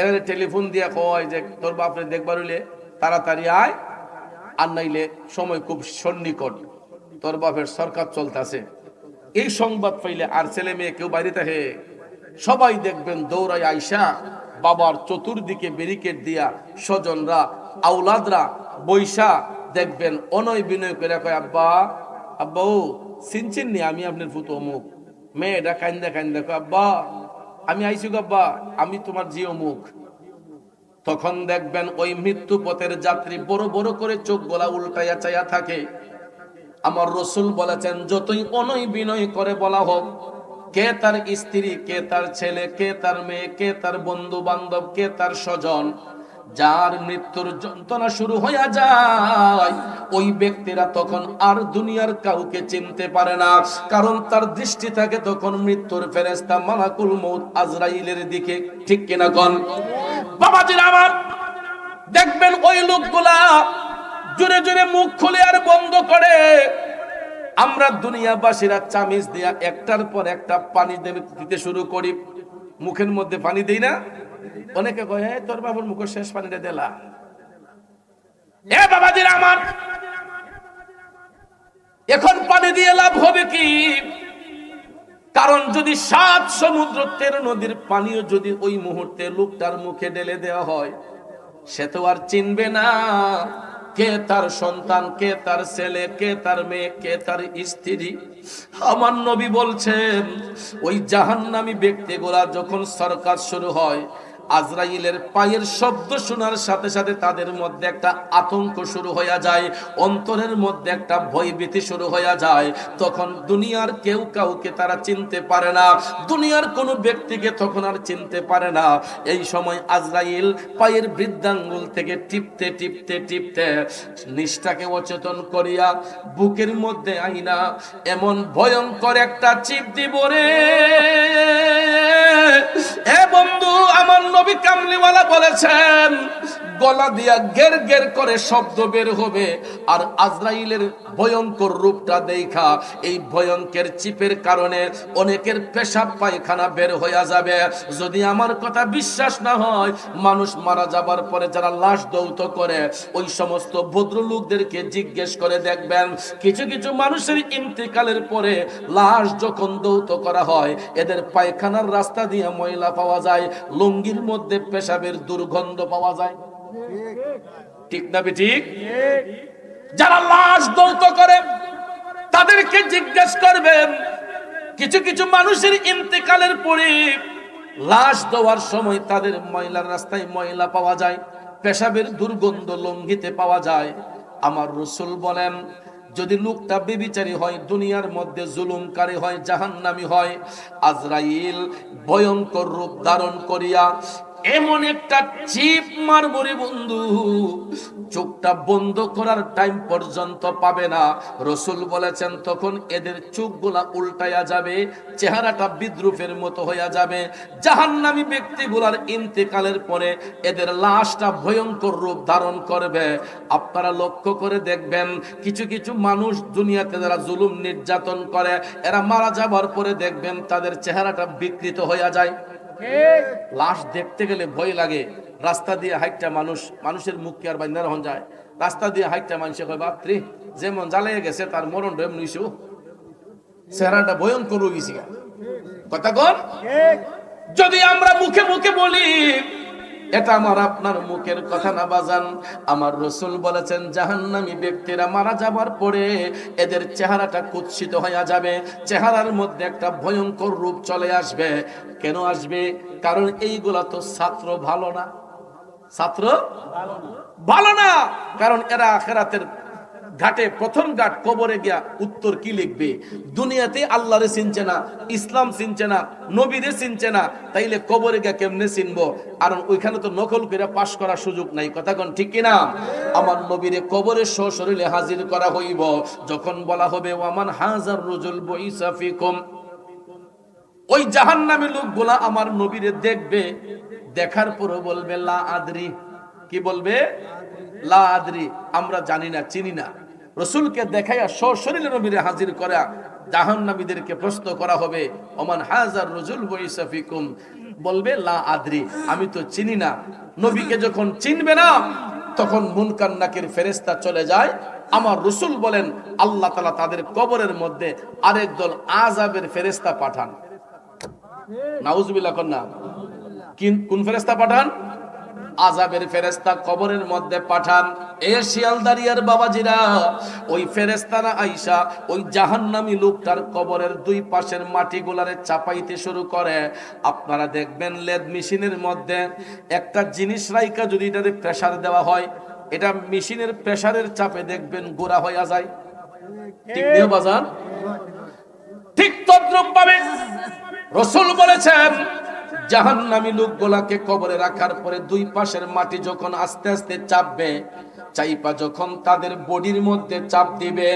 এরা টেলিফোন দিয়া কয় যে তোর বাপরে দেখবার হইলে তাড়াতাড়ি আয়, আর নাইলে সময় খুব সন্নিকট, তোর বাপের সরকার চলতেছে। এই সংবাদ পাইলে আর ছেলে মেয়ে কেউ বাইরে থাকে, সবাই দেখবেন দৌড়াই আইসা বাবার চতুর্দিকে ব্যারিকেড দিয়া স্বজনরা আওলাদরা বৈশা দেখবেন অনয় বিনয় করে কয় আব্বা আব্বা ও চিনছেন নি আমি আপনার ফুতো অমুক। মেয়েটা কান্দা কান্দা কয় আব্বা আমি আইসি গো আব্বা, আমি তোমার জি অমুক। তখন দেখবেন ওই মৃত্যু পথের যাত্রী বড় বড় করে চোখ গোলা উল্টাইয়া চাইয়া থাকে। আমার রাসূল বলেছেন যতই অনয় বিনয় করে বলা হোক, কে তার স্ত্রী, কে তার ছেলে, কে তার মেয়ে, কে তার বন্ধু বান্ধব, কে তার স্বজন, যার মৃত্যুর যন্ত্রণা শুরু হইয়া যায়, ওই ব্যক্তিরা তখন আর দুনিয়ার কাউকে চিনতে পারে না। কারণ তার দৃষ্টি থাকে তখন মৃত্যুর ফেরেশতা মালাকুল মউত আজরাইলের দিকে। ঠিক কিনা কোন বাবাজিরা আমার? দেখবেন ওই লোকগুলা জোরে জোরে মুখ খুলে আর বন্ধ করে। আমরা দুনিয়াবাসীরা চামিচ দিয়া একটার পর একটা পানি দিতে শুরু করি, মুখের মধ্যে পানি দেই না? অনেকে কয় তোর বাবার মুখের শেষ পানিটা দিলা। এ বাবাজিরা আমার, এখন পানি দিয়ে লাভ হবে কি? কারণ যদি 7 সমুদ্র 13 নদীর পানিও যদি ওই মুহূর্তে লোকটার মুখে ঢেলে দেওয়া হয়, সে তো আর চিনবে না কে তার সন্তান, কে তার ছেলে, কে তার মেয়ে, কে তার স্ত্রী। আমার নবী বলছেন ওই জাহান্নামী ব্যক্তিগুলা যখন সরকার শুরু হয়, আজরাইলের পায়ের শব্দ শোনার সাথে সাথে তাদের মধ্যে একটা আতঙ্ক শুরু হয়ে যায়, অন্তরের মধ্যে একটা ভয়ভীতি শুরু হয়ে যায়। তখন দুনিয়ার কেউ কাউকে তারা চিনতে পারে না, দুনিয়ার কোনো ব্যক্তিকে তখন আর চিনতে পারে না। এই সময় আজরাইল পায়ের বৃদ্ধাঙ্গুল থেকে টিপতে টিপতে টিপতে নিষ্ঠাকে অচেতন করিয়া বুকের মধ্যে আইনা এমন ভয়ঙ্কর একটা চিপ দিব রে। এ বন্ধু, আমার নবী কামলিওয়ালা বলেছেন গলা দিয়া গের গের করে শব্দ বের হবে। আর আজরাইলের ভয়ঙ্কর রূপটা দেখা এই ভয়ঙ্কর চিপের কারণে অনেকের পেশাব পায়খানা বের হয়ে যাবে। যদি আমার কথা বিশ্বাস না হয়, মানুষ মারা যাবার পরে যারা লাশ দৌত করে ওই সমস্ত ভদ্রলোকদেরকে জিজ্ঞেস করে দেখবেন, কিছু কিছু মানুষের ইন্তেকালের পরে লাশ যখন দৌত করা হয় এদের পায়খানার রাস্তা দিয়ে ময়লা পাওয়া যায়, লুঙ্গির মধ্যে পেশাবের দুর্গন্ধ পাওয়া যায়। ঠিক না ঠিক? যারা লাশ দৌত করে তাদেরকে জিজ্ঞেস করবেন, কিছু কিছু মানুষের ইন্তেকালের পরে লাশ দেওয়ার সময় তাদের ময়লার রাস্তায় ময়লা পাওয়া যায়, পেশাবের দুর্গন্ধ লুঙ্গিতে পাওয়া যায়। আমার রাসূল বলেন, যদি লোকটা বেবিচারী হয়, দুনিয়ার মধ্যে জুলুমকারী হয়, জাহান্নামী হয়, আজরাইল ভয়ঙ্কর রূপ ধারণ করিয়া এমন একটা চিপ মারবরে বন্ধু, চোখটা বন্ধ করার টাইম পর্যন্ত পাবে না। রাসূল বলেছেন তখন এদের চোখগুলা উল্টায়া যাবে, চেহারাটা বিদ্রুপের মতো হয়ে যাবে। জাহান্নামী ব্যক্তিগুলার ইন্তেকালের পরে এদের লাশটা ভয়ঙ্কর রূপ ধারণ করবে। আপনারা লক্ষ্য করে দেখবেন, কিছু কিছু মানুষ দুনিয়াতে যারা জুলুম নির্যাতন করে এরা মারা যাবার পরে দেখবেন তাদের চেহারাটা বিকৃত হয়ে যায়। লাশ দেখতে গেলে ভয় লাগে। রাস্তা দিয়ে হাইটটা মানুষের মুখ কি আর বাইন্দা রহন যায়? রাস্তা দিয়ে হাইটটা মানুষে কয়, বাপরে যেমন জ্বালিয়ে গেছে তার মরণ এমনি চেহারাটা ভয়ঙ্কর হয়ে গেছে। কথা কন, যদি আমরা মুখে মুখে বলি এটা আমার আপনার মুখের কথা না বাজান। আমার রাসূল বলেছেন জাহান্নামী ব্যক্তিরা মারা যাবার পরে এদের চেহারাটা কুৎসিত হয়ে যাবে, চেহারার মধ্যে একটা ভয়ঙ্কর রূপ চলে আসবে। কেন আসবে? কারণ এইগুলা তো ছাত্র ভালো না, ছাত্র ভালো না। কারণ এরা আখিরাতের ঘাটে প্রথম ঘাট কবরে গিয়া উত্তর কি লিখবে? দুনিয়াতে আল্লাহরে চিনছে না, ইসলাম চিনছে না, নবীরে চিনছে না, তাইলে কবরে গিয়া কেমনে চিনবো? কারণ ওইখানে তো নকল করে পাশ করার সুযোগ নাই। কথা কোন ঠিক কিনা? আমার নবীরে কবরে সশরীরে হাজির করা হইব। যখন বলা হবে ওয়ামান হাজার রুজুল বইসা ফিকুম, ওই জাহান্নামী লোকগুলা আমার নবীরে দেখবে, দেখার পরও বলবে লা আদরি। কি বলবে? লা আদরি, আমরা জানি না, চিনি না। রাসূলকে দেখাইয়া সশরীরে নবীরে হাজির করা জাহান্নামীদেরকে প্রশ্ন করা হবে ওমান হাজার রুজুল বইসা ফিকুম, বলবে লা আদরি, আমি তো চিনি না। নবীকে যখন চিনবে না তখন মুনকার নাকির ফেরেশতা চলে যায়। আমার রাসূল বলেন আল্লাহ তাআলা তাদের কবরের মধ্যে আরেক দল আযাবের ফেরেশতা পাঠান। নাউজুবিল্লাহ কন্না। কোন ফেরেশতা পাঠান? আযাবের ফেরেশতা কবরের মধ্যে পাঠান। এ শিয়ালদারিয়ার বাবাজিরা, ওই ফেরেশতারা আইসা ওই জাহান্নামী লোকটার কবরের দুই পাশের মাটিগুলারে চাপাইতে শুরু করে। আপনারা দেখবেন লেদ মেশিনের মধ্যে একটা জিনিস রাইকা যদি এটাতে প্রেসার দেওয়া হয়, এটা মেশিনের প্রেসারের চাপে দেখবেন গোড়া হইয়া যায়। ঠিক নিয়ে বাজান? ঠিক তদ্রূপ ভাবে রাসূল বলেছেন জাহান্নামী লোকগুলাকে কবরে রাখার পরে দুই পাশের মাটি যখন আস্তে আস্তে চাপবে, চাইপা যখন তাদের বডির মধ্যে চাপ দিবে,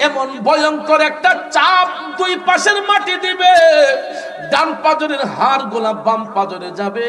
এমন ভয়ঙ্কর একটা চাপ দুই পাশের মাটি দিবে, ডান পাজরের হাড় গুলা বাম পাজরে যাবে,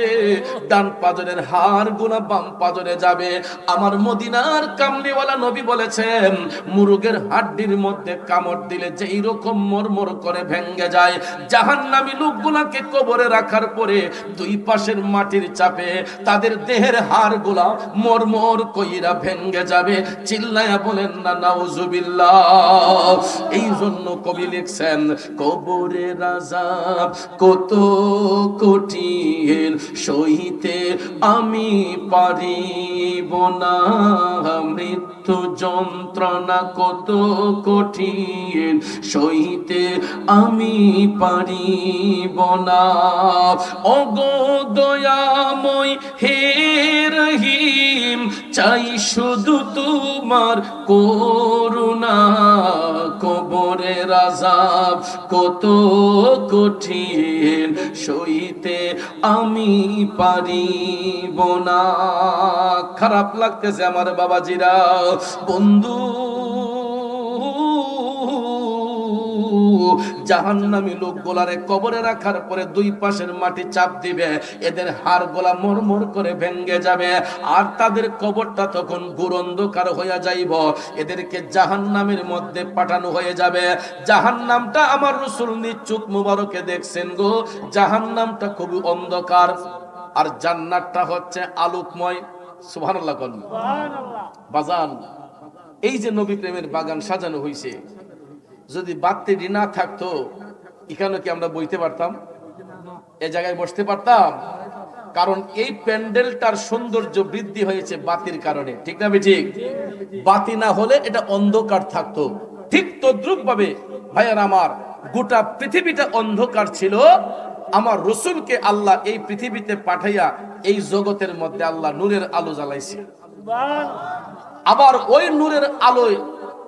ডান পাজরের হাড় গুলা বাম পাজরে যাবে। আমার মদিনার কামলিওয়ালা নবী বলেছেন মুরগের হাড্ডির মধ্যে কামড় দিলে যেই রকম মরমর করে ভেঙ্গে যায়, জাহান্নামী লোকগুলাকে কবরে রাখার পরে দুই পাশের মাটির চাপে তাদের দেহের হাড় গুলা মরমর কইরা ভেঙ্গে যাবে। চিল্লায়া বলেন না নাউজুবিল্লাহ। এই জন্য কবি লিখছেন কবরের আযাব কত কঠিন সইতে আমি পারিব না, মৃত্যু যন্ত্রণা কত কঠিন সইতে আমি পারিব না। ওগো দয়াময় হে রহিম, চাই শুধু তোমার করুণা, কবরের আযাব কত কঠিন সইতে আমি পারিব না। খারাপ লাগতেছে আমার বাবাজিরা, বন্ধু জাহান্নামী লোকগুলারে কবরে রাখার পরে দুই পাশের মাটি চাপ দিবে, এদের হাড় গোলা মরমর করে ভেঙ্গে যাবে, আর তাদের কবরটা তখন ঘোর অন্ধকার হয়ে যাইব, এদেরকে জাহান্নামের মধ্যে পাঠানো হয়ে যাবে। জাহান্নামটা আমার রাসূল নিজ চোখ মুবারকে দেখছেন গো, জাহান্নামটা খুবই অন্ধকার, আর জান্নাতটা হচ্ছে আলোকময়। সুবহানাল্লাহ কোন বাজান, এই যে নবী প্রেমের বাগান সাজানো হয়েছে, যদি বাতি না থাকতো এখানে কি আমরা বইতে পারতাম? এ জায়গায় বসতে পারতাম? কারণ এই প্যান্ডেলটার সৌন্দর্য বৃদ্ধি হয়েছে বাতির কারণে, ঠিক না ঠিক? বাতি না হলে এটা অন্ধকার থাকতো। ঠিক তদ্রুপ ভাবে ভাইয়ার আমার, গোটা পৃথিবীটা অন্ধকার ছিল, আমার রাসূলকে আল্লাহ এই পৃথিবীতে পাঠাইয়া এই জগতের মধ্যে আল্লাহ নূরের আলো জ্বালাইছে। আবার ওই নূরের আলোয়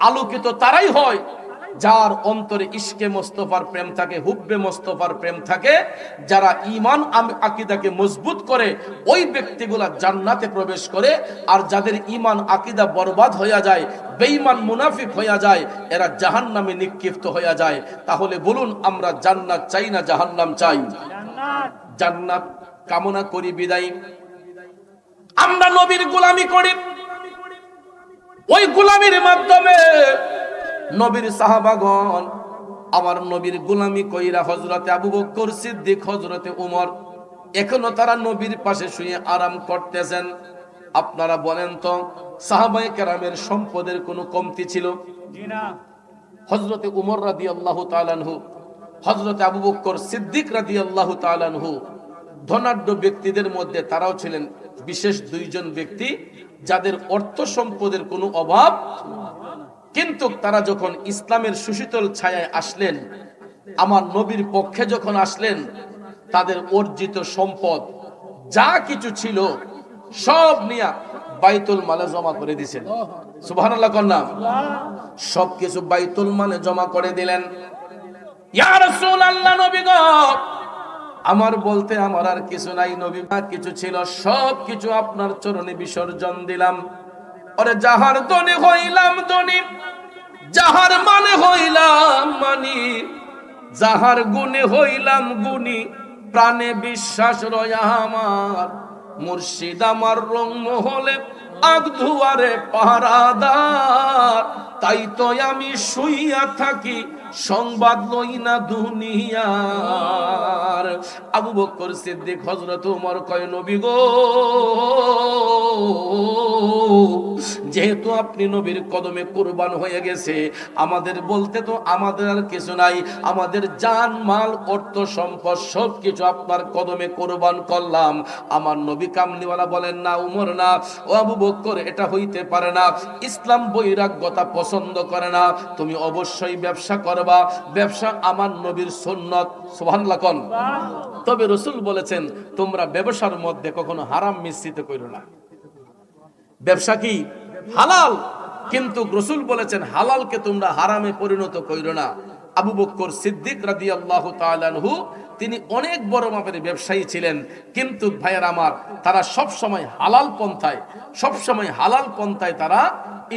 আলোকিত তারাই হয় যার অন্তরে ইশকে মোস্তফার প্রেম থাকে, হুব্বে মোস্তফার প্রেম থাকে। যারা ঈমান আকীদাকে মজবুত করে ওই ব্যক্তিগুলা জান্নাতে প্রবেশ করে, আর যাদের ঈমান আকীদা বরবাদ হয়ে যায়, বেঈমান মুনাফিক হয়ে যায়, এরা জাহান্নামে নিক্ষিপ্ত হয়ে যায়। তাহলে বলুন, আমরা জান্নাত চাই না জাহান্নাম চাই? জান্নাত কামনা করি বিদায় আমরা নবীর গোলামি করি। ওই গোলামির মাধ্যমে নবীর সাহাবাগণ আমার নবীর গোলামি কইরা হযরতে আবু বকর সিদ্দিক, হযরতে ওমর এখনো তারা নবীর পাশে শুয়ে আরাম করতেছেন। আপনারা বলেন তো, সাহাবায়ে কেরামের সম্পদের কোনো কমতি ছিল? না। হযরতে ওমর রাদিয়াল্লাহু তাআলা আনহু, হযরতে আবু বকর সিদ্দিক রাদিয়াল্লাহু তাআলা আনহু ধনাঢ্য ব্যক্তিদের মধ্যে তারাও ছিলেন বিশেষ দুইজন ব্যক্তি যাদের অর্থ সম্পদের কোনো অভাব। কিন্তু তারা যখন ইসলামের সুশীতল ছায়ায় আসলেন, আমার নবীর পক্ষে যখন আসলেন, তাদের অর্জিত সম্পদ যা কিছু ছিল সব নিয়ে বাইতুল মালে জমা করে দিয়েছেন। সুবহানাল্লাহ কন্যা, সবকিছু বাইতুল মালে জমা করে দিলেন। ইয়া রাসূলুল্লাহ, নবী গো, আমার বলতে আমার আর কিছু নাই নবী, কিছু ছিল সব কিছু আপনার চরণে বিসর্জন দিলাম। ওরে যাহার দনে হইলাম দনি, যাহার মানে হইলাম মানি, যাহার গুণে হইলাম গুণী, প্রাণে বিশ্বাস রয়া আমার, মুর্শিদ আমার রং মহলে আগ ধুয়ারে পাহারাদার, তাই তো আমি শুইয়া থাকি সংবাদ লই না দুনিয়ার। আবু বকর সিদ্দিক, হযরত ওমর কয়, নবী গো, যেহেতু আপনি নবীর কদমে কুরবান হয়ে গেছে, আমাদের বলতে তো আমাদের আর কিছু নাই, আমাদের জান মাল অর্থ সম্পদ সবকিছু আপনার কদমে কুরবান করলাম। আমার নবী কামলিওয়ালা বলেন, না উমর না, ও আবু বকর, এটা হইতে পারে না, ইসলাম বৈরাগ্যতা পছন্দ করে না, তুমি অবশ্যই ব্যবসা করবা, ব্যবসা আমার নবীর সুন্নত। সুবহানাল্লাহ কোন। তবে রাসূল বলেছেন, তোমরা ব্যবসার মধ্যে কখনো হারাম মিশ্রিত করো না। ব্যবসা কি হালাল, কিন্তু রাসূল বলেছেন হালালকে তোমরা হারামে পরিণত কইরো না। আবু বকর সিদ্দিক রাদিয়াল্লাহু তাআলা আনহু তিনি অনেক বড় মাপের ব্যবসায়ী ছিলেন, কিন্তু ভাইয়ের আমার, তারা সব সময় হালাল পন্থায় তারা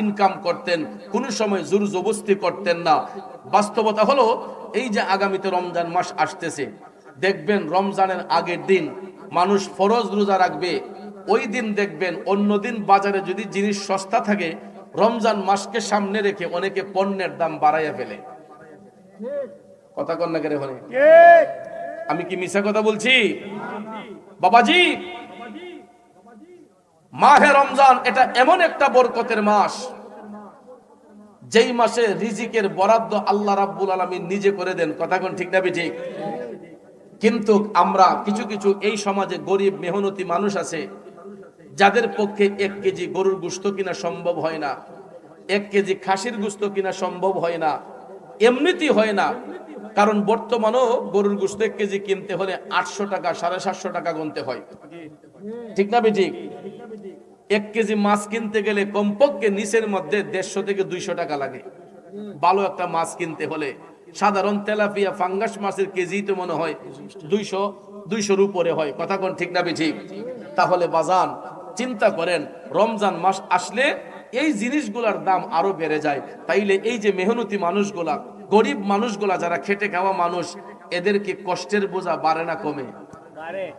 ইনকাম করতেন, কোন সময় জোর জবরদস্তি করতেন না। বাস্তবতা হলো, এই যে আগামীতে রমজান মাস আসতেছে, দেখবেন রমজানের আগের দিন মানুষ ফরজ রোজা রাখবে, ওই দিন দেখবেন অন্যদিন বাজারে যদি জিনিস সস্তা থাকে, রমজান মাসকে সামনে রেখে অনেকে পণ্যের দাম বাড়াইয়া ফেলে। কথা কন না কেন? আমি কি মিছা কথা বলছি বাবাজি? মাহে রমজান এটা এমন একটা বরকতের মাস, যেই মাসে রিজিকের বরাদ্দ আল্লাহ রাব্বুল আলামিন নিজে করে দেন। কথা কোন ঠিক না ঠিক? কিন্তু আমরা কিছু কিছু এই সমাজে গরিব মেহনতি মানুষ আছে, যাদের পক্ষে 1 কেজি গরুর গোশত কিনা সম্ভব হয় না, 1 কেজি খাসির গোশত কিনা সম্ভব হয় না, এমনিতেই হয় না। কারণ বর্তমানেও গরুর গোশত 1 কেজি কিনতে হলে 800 টাকা 750 টাকা গুনতে হয়, ঠিক না ঠিক? 1 কেজি মাছ কিনতে গেলে কমপক্ষে নিচের মধ্যে 150 থেকে 200 টাকা লাগে ভালো একটা মাছ কিনতে হলে। সাধারণ তেলাপিয়া ফাঙ্গাস মাছের কেজি তো মনে হয় 200-200 উপরে হয়। কথা কোন ঠিক না ঠিক? তাহলে বাজান চিন্তা করেন, রমজান মাস আসলে এই জিনিসগুলোর দাম আরো বেড়ে যায়। তাইলে এই যে মেহনতি মানুষগুলা গরিব মানুষগুলা যারা খেটে খাওয়া মানুষ, এদেরকে কষ্টের বোঝা বাড়ে না কমে?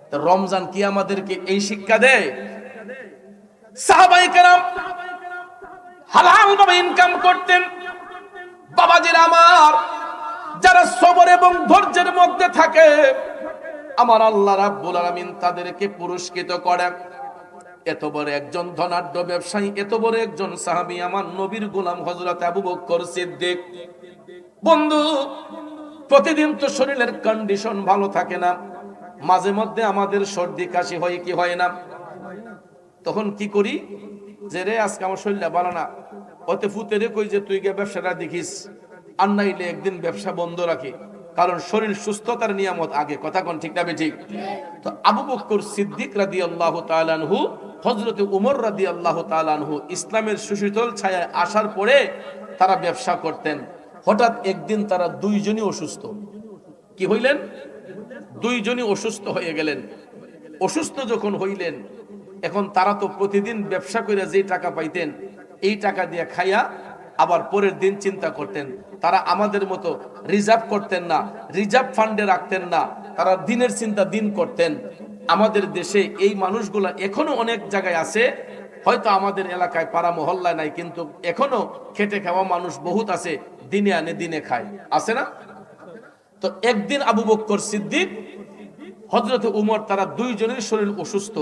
তো রমজান কি আমাদেরকে এই শিক্ষা দেয়? সাহাবায়ে কেরাম হালাল ভাবে ইনকাম করতেন। বাবাজিরা আমার, যারা সবর এবং ধৈর্যের মধ্যে থাকে, আমার আল্লাহ রাব্বুল আলামিন তাদেরকে পুরস্কৃত করেন। এত বড় একজন ধনাঢ্য ব্যবসায়ী, এত বড় একজন সাহাবী, আমার নবীর গোলাম হযরত আবু বকর সিদ্দিক। বন্ধু, প্রতিদিন তো শরীরের কন্ডিশন ভালো থাকে না, মাঝে মধ্যে আমাদের সর্দি কাশি হয় কি হয় না? তখন কি করি, যে রে আজকে আমার শরীরটা ভালো না, ওতে ফুতেরে কই যে তুই গিয়ে ব্যবসাটা দেখিস, আর নাইলে একদিন ব্যবসা বন্ধ রাখি, কারণ শরীর সুস্থতার নিয়ামত আগে। কথা কোন ঠিক না বেঠিক? তো আবু বকর সিদ্দিক রাদিয়াল্লাহু তাআলা আনহু, হযরত উমর রাদিয়াল্লাহু তাআলা আনহু ইসলামের সুশীতল ছায়ায় আসার পরে তারা ব্যবসা করতেন। হঠাৎ একদিন তারা দুইজনই অসুস্থ। কি হইলেন? দুইজনই অসুস্থ হয়ে গেলেন। অসুস্থ যখন হইলেন, এখন তারা তো প্রতিদিন ব্যবসা করে যে টাকা পাইতেন, এই টাকা দিয়ে খাইয়া আবার পরের দিন চিন্তা করতেন। তারা আমাদের মতো রিজার্ভ করতেন না, রিজার্ভ ফান্ডে রাখতেন না, তারা দিনের চিন্তা দিন করতেন। আমাদের দেশে এই মানুষগুলা এখনো অনেক জায়গায় আছে, হয়তো আমাদের এলাকায় পাড়া মহল্লায় নাই, কিন্তু এখনো খেটে খাওয়া মানুষ বহুত আছে, দিনে আনে দিনে খায়, আছে না? তো একদিন আবু বকর সিদ্দিক, হযরত উমর, তারা দুইজনের শরীর অসুস্থ,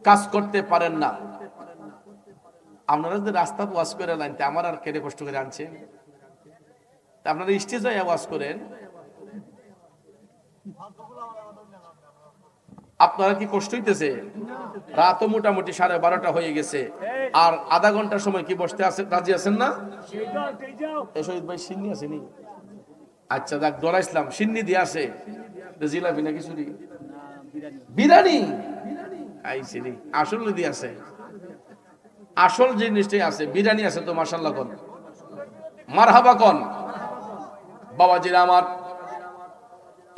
কাজ করতে পারেন না। আপনারা যদি রাস্তা ওয়াজ করে লাইনতে, আমার আর কেটে কষ্ট করে আনছে, আপনারা স্টেজে ওয়াজ করেন, আপনারা কি কষ্ট হইতেছে? রাতও মোটামুটি 12:30 হয়ে গেছে, আর আধা ঘন্টার সময় কি বসতে আছে? রাজি আছেন না? শহীদ ভাই সিন্নি আসেনি? আচ্ছা দেখ, ডরাইছিলাম সিন্নি দিয়ে আসে, জিলাপি নাকি চুরি? বিরিয়ানি আইসি, আসল দিয়ে আছে, আসল জিনিসটাই আছে, বিরিয়ানি আছে তো। মাশাআল্লাহ কোন, মারহাবা কোন। বাবাজিরা আমার,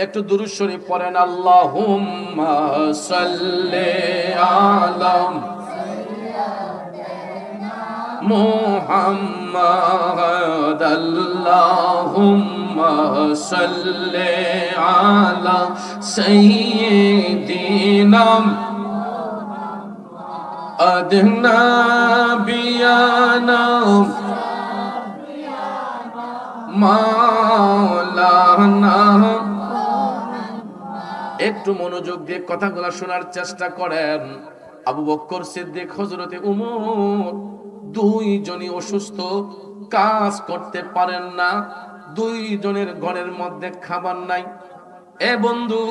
একটু দুরূদ শরীফ পড়েন। আল্লাহুম্মা সাল্লি আলা মুহাম্মাদ, আল্লাহুম্মা সাল্লি আলা সাইয়্যিদিনা আদনা বিয়ানা মাওলানা। একটু মনোযোগ দিয়ে কথাগুলো শোনার চেষ্টা করেন। আবু বকর সিদ্দিক, হযরতে উমর, দুইজনই অসুস্থ, কাজ করতে পারেন না, দুইজনের ঘরের মধ্যে খাবার নাই। এ বন্ধু,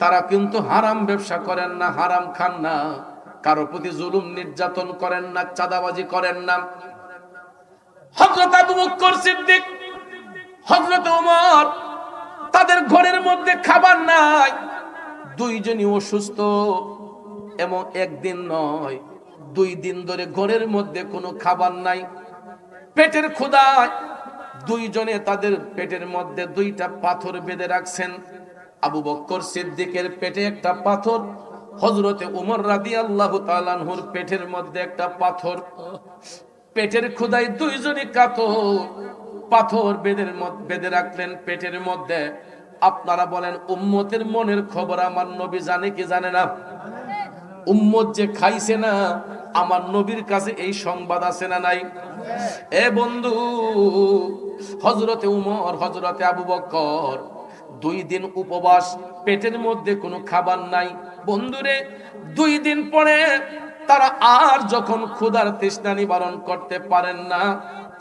তারা কিন্তু হারাম ব্যবসা করেন না, হারাম খান না, কারো প্রতি জুলুম নির্যাতন করেন না, চাঁদাবাজি করেন না। হযরত আবু বকর সিদ্দিক, হযরত ওমর, তাদের ঘরের মধ্যে খাবার নাই, দুইজনই অসুস্থ, এবং একদিন নয় 2 দিন ধরে ঘরের মধ্যে কোনো খাবার নাই। পেটের ক্ষুধায় দুইজনে তাদের পেটের মধ্যে 2টা পাথর বেঁধে রাখছেন। আবু বকর সিদ্দিকের পেটে একটা পাথর, হযরতে উমর রাদিয়াল্লাহু তাআলা আনহুর পেটের মধ্যে একটা পাথর। পেটের ক্ষুধায় দুইজনই কাতর, পাথর বেঁধে রাখলেন পেটের মধ্যে। আপনারা বলেন, উম্মতের মনের খবর আমার নবী জানে কি জানে না? উম্মত যে খাইছে না, আমার নবীর কাছে এই সংবাদ আছে না নাই? এ বন্ধু, হযরতে উমর, হযরতে আবু বকর 2 দিন উপবাস, পেটের মধ্যে কোনো খাবার নাই। বন্ধুরে, 2 দিন পরে তারা আর যখন ক্ষুধার তৃষ্ণা নিবারণ করতে পারেন না,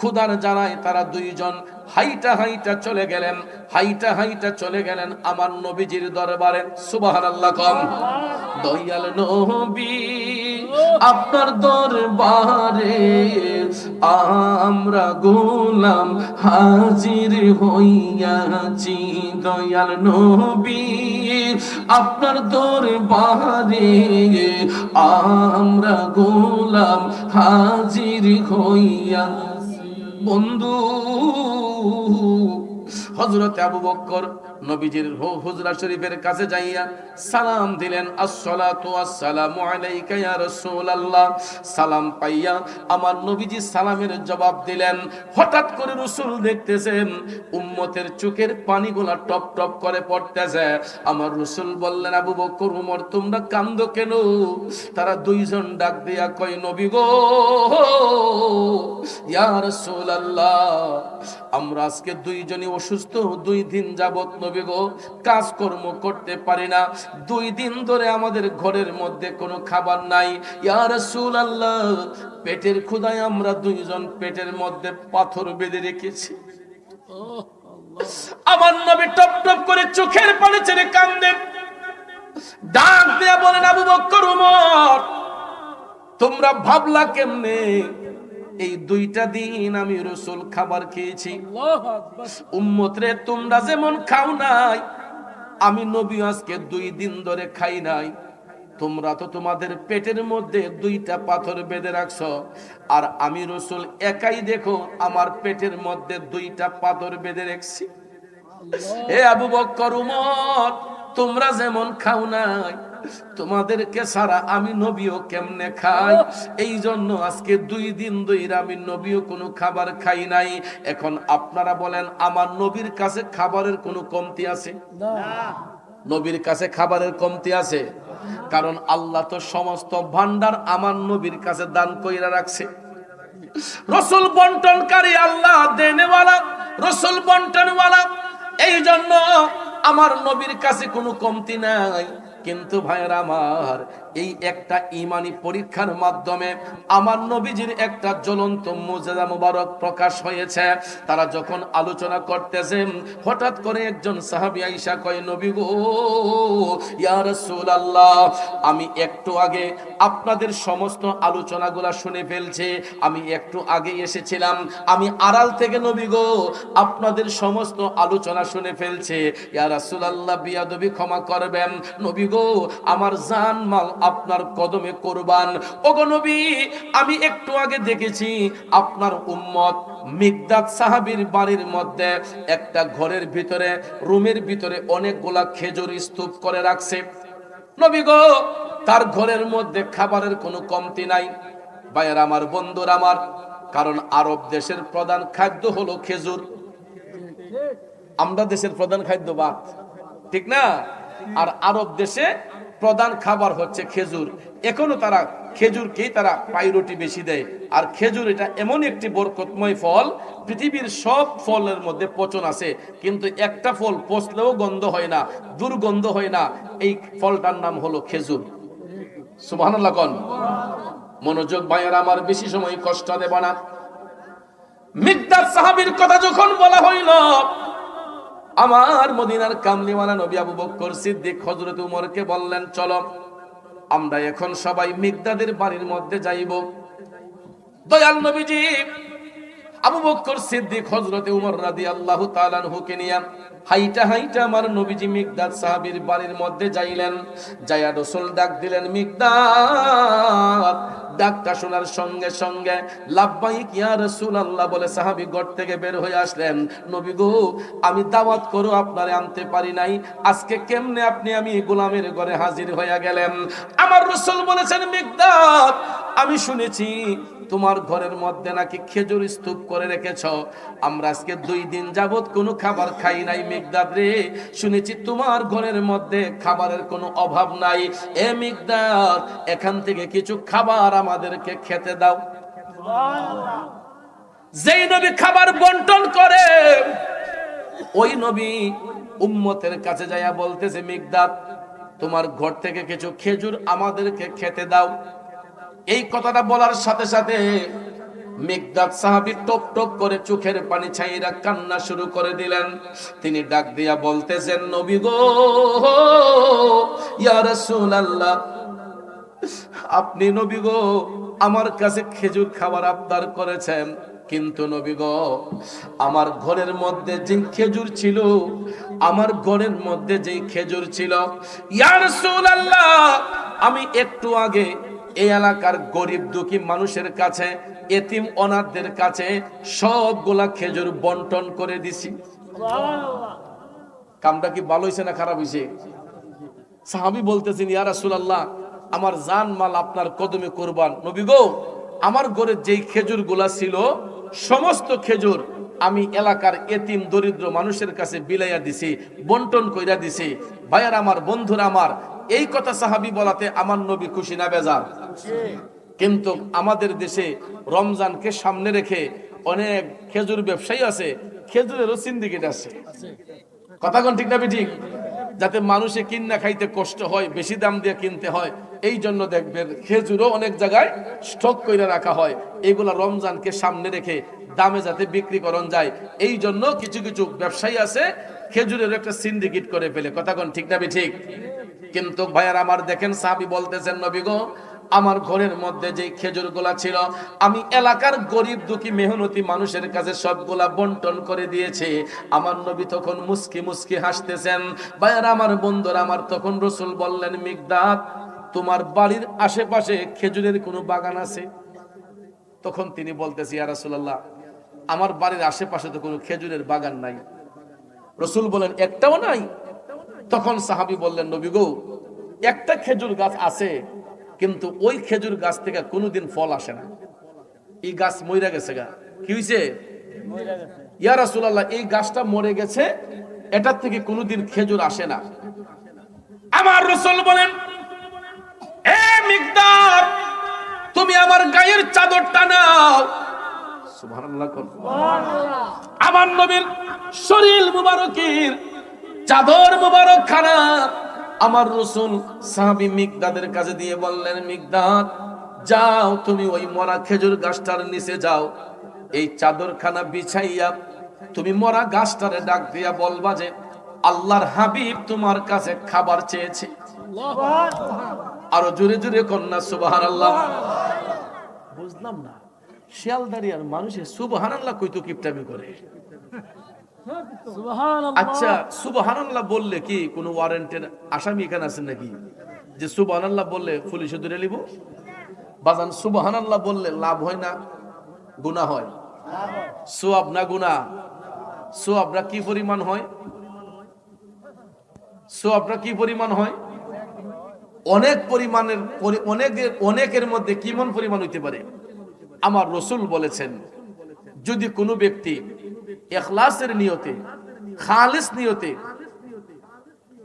ক্ষুধার জ্বালায় তারা দুইজন হাইটা হাইটা চলে গেলেন, হাইটা হাইটা চলে গেলেন আমার নবীজির দরবারে। সুবহানাল্লাহ কম। দয়াল নবী, আপনার দরবারে আমরা গোলাম হাজির হইয়াছি। দয়াল নবী, আপনার দরবারে আমরা গোলাম হাজির হইয়াছি। বন্ধু, হযরত আবু বকর নবীজির হুজরা শরীফের কাছে যাইয়া সালাম দিলেন, আসসালাতু আসসালামু আলাইকা ইয়া রাসূলুল্লাহ। সালাম পাইয়া আমার নবীজি সালামের জবাব দিলেন। হঠাৎ করে রাসূল দেখতেছেন উম্মতের চোখের পানিগুলা টপ টপ করে পড়তেছে। আমার রাসূল বললেন, আবু বকর, ওমর, তোমরা কান্দো কেন? তারা দুইজন ডাক দিয়া কয়, নবী গো, ইয়া রাসূলুল্লাহ, আমরা আজকে দুইজনই অসুস্থ, 2 দিন যাবত নবী গো কাজকর্ম করতে পারি না। 2 দিন ধরে আমাদের ঘরের মধ্যে কোনো খাবার নাই। ইয়া রাসূলুল্লাহ, পেটের ক্ষুধায় আমরা দুইজন পেটের মধ্যে পাথর বেঁধে রেখেছি। আমার নবী টপ টপ করে চোখের পানি ছেড়ে কাঁদেন। ডাক দিয়া বলেন, আবু বকর, ওমর, তোমরা ভাবলা কেমনে এই 2টা দিন আমি রাসূল খাবার খেয়েছি? উম্মত রে, তোমরা যেমন খাও নাই, আমি নবী আজকে 2 দিন ধরে খাই নাই। তোমরা তো তোমাদের পেটের মধ্যে 2টা পাথর বেঁধে রাখছো, আর আমি রাসূল একাই দেখো আমার পেটের মধ্যে 2টা পাথর বেঁধে রেখেছি। হে আবু বকর, ওমর, তোমরা যেমন খাও নাই, তোমাদেরকে ছাড়া আমি নবীও কেমনে খাই? এই জন্য আজকে 2 দিন ধরে আমি নবীও কোনো খাবার খাই নাই। এখন আপনারা বলেন, আমার নবীর কাছে খাবারের কোনো কমতি আছে? না। নবীর কাছে খাবারের কমতি আছে? কারণ আল্লাহ তো সমস্ত ভান্ডার আমার নবীর কাছে দান কইরা রাখছে। রাসূল বন্টনকারী, আল্লাহ দেনেওয়ালা, রাসূল বন্টনওয়ালা। এই জন্য আমার নবীর কাছে কোনো কমতি নাই। কিন্তু ভাইয়েরা আমার, এই একটা ঈমানি পরীক্ষার মাধ্যমে আমার নবীজির একটা জ্বলন্ত মুজিজা মুবারক প্রকাশ হয়েছে। তারা যখন আলোচনা করতেছেন, হঠাৎ করে একজন সাহাবী আয়েশা কয়, নবী গো, ইয়া রাসূলুল্লাহ, আমি একটু আগে আপনাদের সমস্ত আলোচনাগুলা শুনে ফেলছি। আমি একটু আগে এসেছিলাম, আমি আড়াল থেকে নবী গো আপনাদের সমস্ত আলোচনা শুনে ফেলছি। ইয়া রাসূলুল্লাহ, বিয়াদবি ক্ষমা করবেন। নবী গো, আমার জান মাল আপনার কদমে কুরবান। ওগো নবী, আমি একটু আগে দেখেছি আপনার উম্মত মিকদাদ সাহাবীর বাড়ির মধ্যে একটা ঘরের ভিতরে, রুমের ভিতরে অনেকগুলা খেজুর স্তূপ করে রাখছে। নবী গো, তার ঘরের মধ্যে খাবারের কোনো কমতি নাই। ভাইয়ের আমার, বন্ধুর আমার, কারণ আরব দেশের প্রধান খাদ্য হলো খেজুর। আমরা দেশের প্রধান খাদ্য ভাত, ঠিক না? আর আরব দেশে প্রধান খাবার হচ্ছে খেজুর। এখনো তারা খেজুরকেই তারা প্রায়োরিটি বেশি দেয়। আর খেজুর এটা এমন একটি বরকতময় ফল, পৃথিবীর সব ফলের মধ্যে পচন আছে, কিন্তু একটা ফল পচলেও গন্ধ হয় না, দুর্গন্ধ হয় না। এই ফলটার নাম হলো খেজুর। সুবহানাল্লাহ কোন। মনোযোগ ভাইয়েরা আমার, বেশি সময় কষ্ট দেব না। মিকদাদ সাহাবীর কথা যখন বলা হইল, আমার মদিনার কামলিওয়ালা নবী আবু বকর সিদ্দিক হযরত উমরকে বললেন, চলো আমরা এখন সবাই মিকদাদের বাড়ির মধ্যে যাইব। দয়াল নবীজি আবু বকর সিদ্দিক হযরত উমর রাদিয়াল্লাহু তাআলা আনহুকে নিয়ে হাইটা হাইটা আমার নবীজি মিকদাদ সাহাবীর বাড়ির মধ্যে যাইলেন। যায়া রাসূল ডাক দিলেন, মিকদাদ। ডাকটা শোনার সঙ্গে সঙ্গে লাব্বাইক ইয়া রাসূলুল্লাহ বলে সাহাবী ঘর থেকে বের হয়ে আসলেন। নবী গো, আমি দাওয়াত করো আপনারে আনতে পারি নাই, আজকে কেমনে আপনি আমি গোলামের ঘরে হাজির হয়ে গেলেন? আমার রাসূল বলেছেন, মিকদাদ, আমি শুনেছি তোমার ঘরের মধ্যে নাকি খেজুর স্তূপ করে রেখেছ। আমরা আজকে 2 দিন যাবত কোনো খাবার খাই নাই। মিকদাদ রে, শুনেছি তোমার ঘরের মধ্যে খাবারের কোনো অভাব নাই। এ মিকদাদ, এখান থেকে কিছু খাবার আমাদেরকে খেতে দাও। যেই নবী খাবার বন্টন করে, ওই নবী উম্মতের কাছে যাইয়া বলতেছে, মিকদাদ, তোমার ঘর থেকে কিছু খেজুর আমাদেরকে খেতে দাও। এই কথাটা বলার সাথে সাথে মিকদাদ সাহাবী টপ টপ করে চোখের পানি ছাইরা কান্না শুরু করে দিলেন। তিনি ডাক দিয়া বলতেছেন, নবী গো, ইয়া রাসূলুল্লাহ, আপনি নবী গো আমার কাছে খেজুর খাবার আবদার করেছেন, কিন্তু নবী গো আমার ঘরের মধ্যে যে খেজুর ছিল, আমার ঘরের মধ্যে যে খেজুর ছিল, ইয়া রাসূলুল্লাহ, আমি একটু আগে এই এলাকার গরিব দুঃখী মানুষের কাছে, এতিম অনাথদের কাছে সবগুলা খেজুর বন্টন করে দিছি। কামটা কি ভালো হয়েছে না খারাপ হয়েছে? সাহাবী বলতেছেন, ইয়া রাসূলুল্লাহ, আমার জান মাল আপনার কদমে কুরবান। নবী গো, আমার ঘরে যেই খেজুর গুলা ছিল সমস্ত খেজুর আমি এলাকার এতিম দরিদ্র মানুষের কাছে বিলাইয়া দিছি, বন্টন কইরা দিছি। ভাইয়ার আমার, বন্ধুরা আমার, এই কথা সাহাবী বলাতে আমার নবী খুশি না বেজার? কিন্তু আমাদের দেশে রমজানকে সামনে রেখে অনেক খেজুর ব্যবসায়ী আছে, খেজুরেরও সিন্ডিকেট আছে। কথা কোন ঠিক না ঠিক? যাতে মানুষে কিনা খাইতে কষ্ট হয়, বেশি দাম দিয়ে কিনতে হয়, এই জন্য দেখবেন খেজুরও অনেক জায়গায় স্টক করে রাখা হয়। এগুলা রমজানকে সামনে রেখে দামে যাতে বিক্রি করন যায়, এই জন্য কিছু কিছু ব্যবসায়ী আছে খেজুরের একটা সিন্ডিকেট করে ফেলে। কথা কোন ঠিক না ঠিক? কিন্তু ভাইয়ার আমার, দেখেন সাহাবী বলতেছেন, নবী গো, আমার ঘরের মধ্যে যে খেজুর গুলা ছিল আমি এলাকার গরিব দুঃখী মেহনতি মানুষের কাছে সবগুলা বন্টন করে দিয়েছে। আমার নবী তখন মুস্কি মুস্কি হাসতেছেন। ভাইয়ার আমার, বন্ধুরা আমার, তখন রাসূল বললেন, মিকদাদ, তোমার বাড়ির আশেপাশে খেজুরের কোনো বাগান আছে? তখন তিনি বলতেছি, ইয়া রাসূলুল্লাহ, আমার বাড়ির আশেপাশে তো কোনো খেজুরের বাগান নাই। রাসূল বলেন, একটাও নাই? তখন সাহাবী বললেন, নবী গো, একটা খেজুর গাছ আছে, কিন্তু ওই খেজুর গাছ থেকে কোনোদিন ফল আসে না। এই গাছ মরে গেছে। গা কি হইছে? ইয়া রাসূলুল্লাহ, এই গাছটা মরে গেছে, এটার থেকে কোনোদিন খেজুর আসে না। আমার রাসূল বলেন, এ মিকদাদ, তুমি আমার গায়ের চাদরটা নাও। সুবহানাল্লাহ। সুবহানাল্লাহ। আমার নবীর শরীর মুবারকের চাদর মুবারক খানা আমার রাসূল সাহাবী মিকদাদের কাছে দিয়ে বললেন, মিকদাদ, যাও তুমি ওই মরা খেজুর গাছটার নিচে যাও, এই চাদরখানা বিছাইয়া তুমি মরা গাছটারে ডাক দিয়া বলবা যে আল্লাহর হাবিব তোমার কাছে খাবার চেয়েছে। আরো জোরে জোরে কন্যা সুবহানাল্লাহ। বুঝলাম না, শিয়ালদারিয়ার মানুষের সুবহানাল্লাহ কইতো কিপটামি করে। আচ্ছা, সুবহানাল্লাহ বললে কি কোনো ওয়ারেন্টের আসামি এখানে আছেন নাকি যে সুবহানাল্লাহ বললে পুলিশে ধরে নিব? বাজান, সুবহানাল্লাহ বললে লাভ হয় না গুনাহ হয়? সওয়াব না গুনাহ? সওয়াবটা কি পরিমাণ হয়? সওয়াবটা কি পরিমাণ হয়? অনেক পরিমাণের, অনেকের মধ্যে কিমন পরিমাণ হইতে পারে? আমার রাসূল বলেছেন, যদি কোনো ব্যক্তি ইখলাসের নিয়তে, খালিস নিয়তে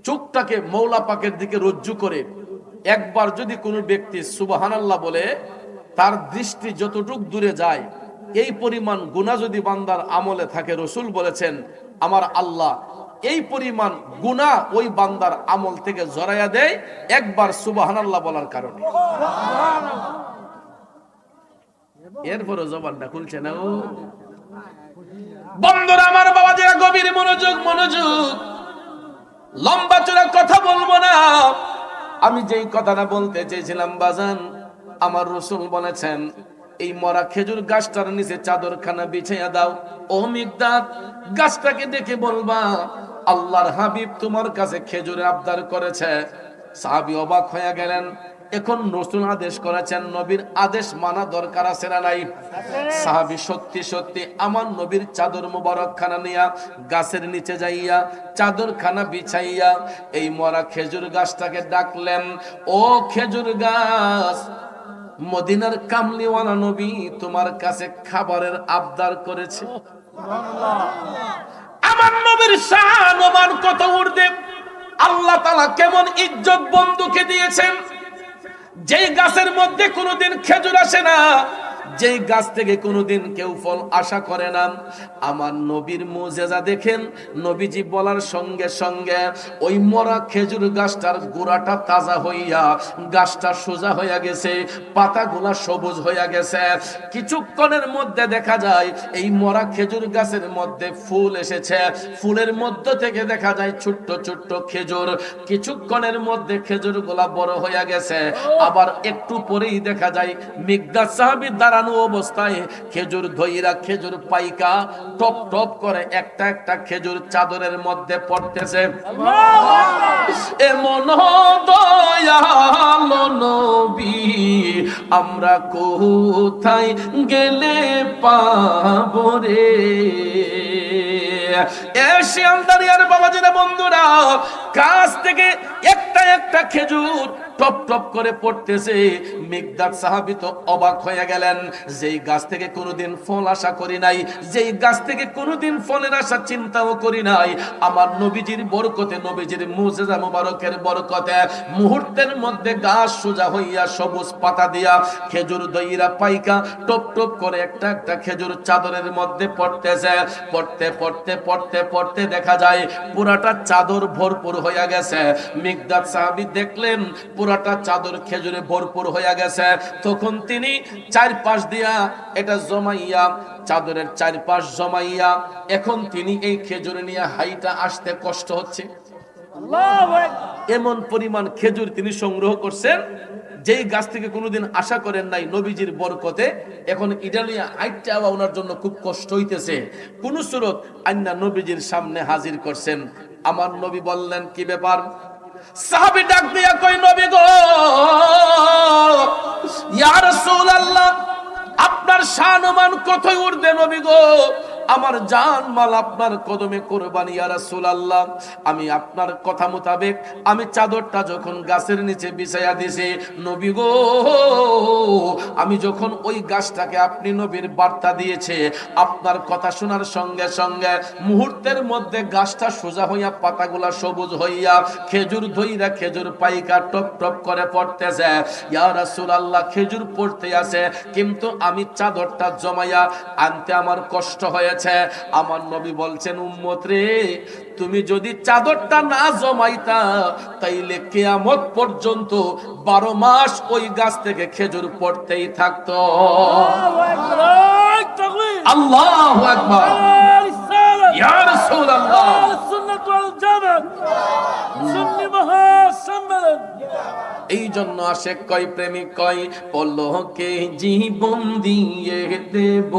চোখটাকে মওলা পাকের দিকে রজ্জু করে একবার যদি কোনো ব্যক্তি সুবহানাল্লাহ বলে, তার দৃষ্টি যতটুক দূরে যায় এই পরিমাণ গুনাহ যদি বান্দার আমলে থাকে, রাসূল বলেছেন আমার আল্লাহ এই পরিমাণ গুনাহ ওই বান্দার আমল থেকে জড়াইয়া দেয় একবার সুবহানাল্লাহ বলার কারণে। এরপরও জবানটা খুলছে না। ও বন্ধুরা আমার, বাবাজিরা, গভীর মনোযোগ, মনোযোগ। লম্বা চড়া কথা বলবো না। আমি যেই কথাটা বলতে চেয়েছিলাম বাজান, আমার রাসূল বলেছেন এই মরা খেজুর গাছটার নিচে চাদরখানা বিছাইয়া দাও। ও মিকদাদ, গাছটাকে দেখে বলবা আল্লাহর হাবিব তোমার কাছে খেজুরের আবদার করেছে। সাহাবী অবাক হয়ে গেলেন। এখন রাসূল আদেশ করেছেন, নবীর আদেশ মানা দরকার আছে না নাই? সাহাবী সত্যি সত্যি আমার নবীর চাদর মুবারক খানা নিয়া গাছের নিচে যাইয়া চাদরখানা বিছাইয়া এই মরা খেজুর গাছটাকে ডাকলেন, ও খেজুর গাছ, মদিনার কামলিওয়ালা নবী তোমার কাছে খাবারের আবদার করেছে। আমার নবীর শান ও মান কত ঊর্ধ্বে, আল্লাহ তাআলা কেমন ইজ্জত বন্ধুকে দিয়েছেন। যেই গাছের মধ্যে কোনোদিন খেজুর আসে না, যেই গাছ থেকে কোনোদিন কেউ ফল আশা করে না, আমার নবীর মুজিজা দেখেন। নবীজি বলার সঙ্গে সঙ্গে ওই মরা খেজুর গাছটার গোড়াটা তাজা হইয়া গাছটা সোজা হইয়া গেছে, পাতাগুলা সবুজ হইয়া গেছে। কিছুক্ষণের মধ্যে দেখা যায় এই মরা খেজুর গাছের মধ্যে ফুল এসেছে, ফুলের মধ্য থেকে দেখা যায় ছোট্ট ছোট্ট খেজুর। কিছুক্ষণের মধ্যে খেজুরগুলা বড় হইয়া গেছে। আবার একটু পরেই দেখা যায় মিকদাদ সাহাবী দাঁড়ানো অবস্থায় খেজুর ধইরা খেজুর পাইকা টপ টপ করে একটা একটা খেজুর চাদরের মধ্যে পড়তেছে। এমন দয়াল নবী আমরা কোথায় গেলে পাবো রে? শিয়ালদারিয়ার বাবাজিরা বন্ধুরা, গাছ থেকে একটা একটা খেজুর টপ টপ করে পড়তেছে। মিকদাদ সাহাবী তো অবাক হয়ে গেলেন, যেই গাছ থেকে কোনোদিন ফল আশা করি নাই, যেই গাছ থেকে কোনোদিন ফলের আশা চিন্তাও করি নাই, আমার নবীজির বরকতে, নবীজির মুজিজা মুবারকের বরকতে মুহূর্তের মধ্যে গাছ সোজা হইয়া সবুজ পাতা দিয়া খেজুর দইরা পাইকা টপ টপ করে একটা একটা খেজুর চাদরের মধ্যে পড়তেছে। পড়তে পড়তে পড়তে পড়তে দেখা যায় পুরাটা চাদর ভরপুর হইয়া গেছে। মিকদাদ সাহাবী দেখলেন পুরাটা চাদর খেজুরে ভরপুর হইয়া গেছে। তখন তিনি চারপাশ দিয়া এটা জমাইয়া, চাদরের চারপাশ জমাইয়া, এখন তিনি এই খেজুর নিয়ে হাইটা আসতে কষ্ট হচ্ছে। এমন পরিমাণ খেজুর তিনি সংগ্রহ করছেন, যেই গাছ থেকে কোনোদিন আশা করেন নাই, নবীজির বরকতে এখন ইডালিয়া আইটা ওনার জন্য খুব কষ্ট হইতেছে। কোন সুরত আন্না নবীজির সামনে হাজির করছেন। আমার নবী বললেন, কি ব্যাপার? সাহাবী ডাক দিয়া কই, নবী গো, ইয়া রাসূলুল্লাহ, আপনার শান ও মান কতই ঊর্ধ্বে নবী গো, আমার জান মাল আপনার কদমে কুরবানি ইয়া রাসূলুল্লাহ। আমি আপনার কথা মোতাবেক আমি চাদরটা যখন গাছের নিচে বিছাইয়া দিছি নবী গো, আমি যখন ওই গাছটাকে আপনি নবীর বার্তা দিয়েছে, আপনার কথা শোনার সঙ্গে সঙ্গে মুহূর্তের মধ্যে গাছটা সোজা হইয়া পাতাগুলা সবুজ হইয়া খেজুর ধইরা খেজুর পাইকা টপ টপ করে পড়তেছে। ইয়া রাসূলুল্লাহ, খেজুর পড়তে আছে, কিন্তু আমি চাদরটা জমাইয়া আনতে আমার কষ্ট হয়েছে। আমার নবী বলছেন, উম্মত রে, তুমি যদি চাদরটা না জমাইতা তাইলে কিয়ামত পর্যন্ত 12 মাস ওই গাছ থেকে খেজুর পড়তেই থাকতো। আল্লাহু আকবার, ইয়া রাসূলুল্লাহ, সুন্নাত ওয়াল জামাত, সুন্নি মহাসম্মেলন। এই জন্য আশেক কয়, প্রেমিক কয়, পলকে জীবন দিয়ে দেব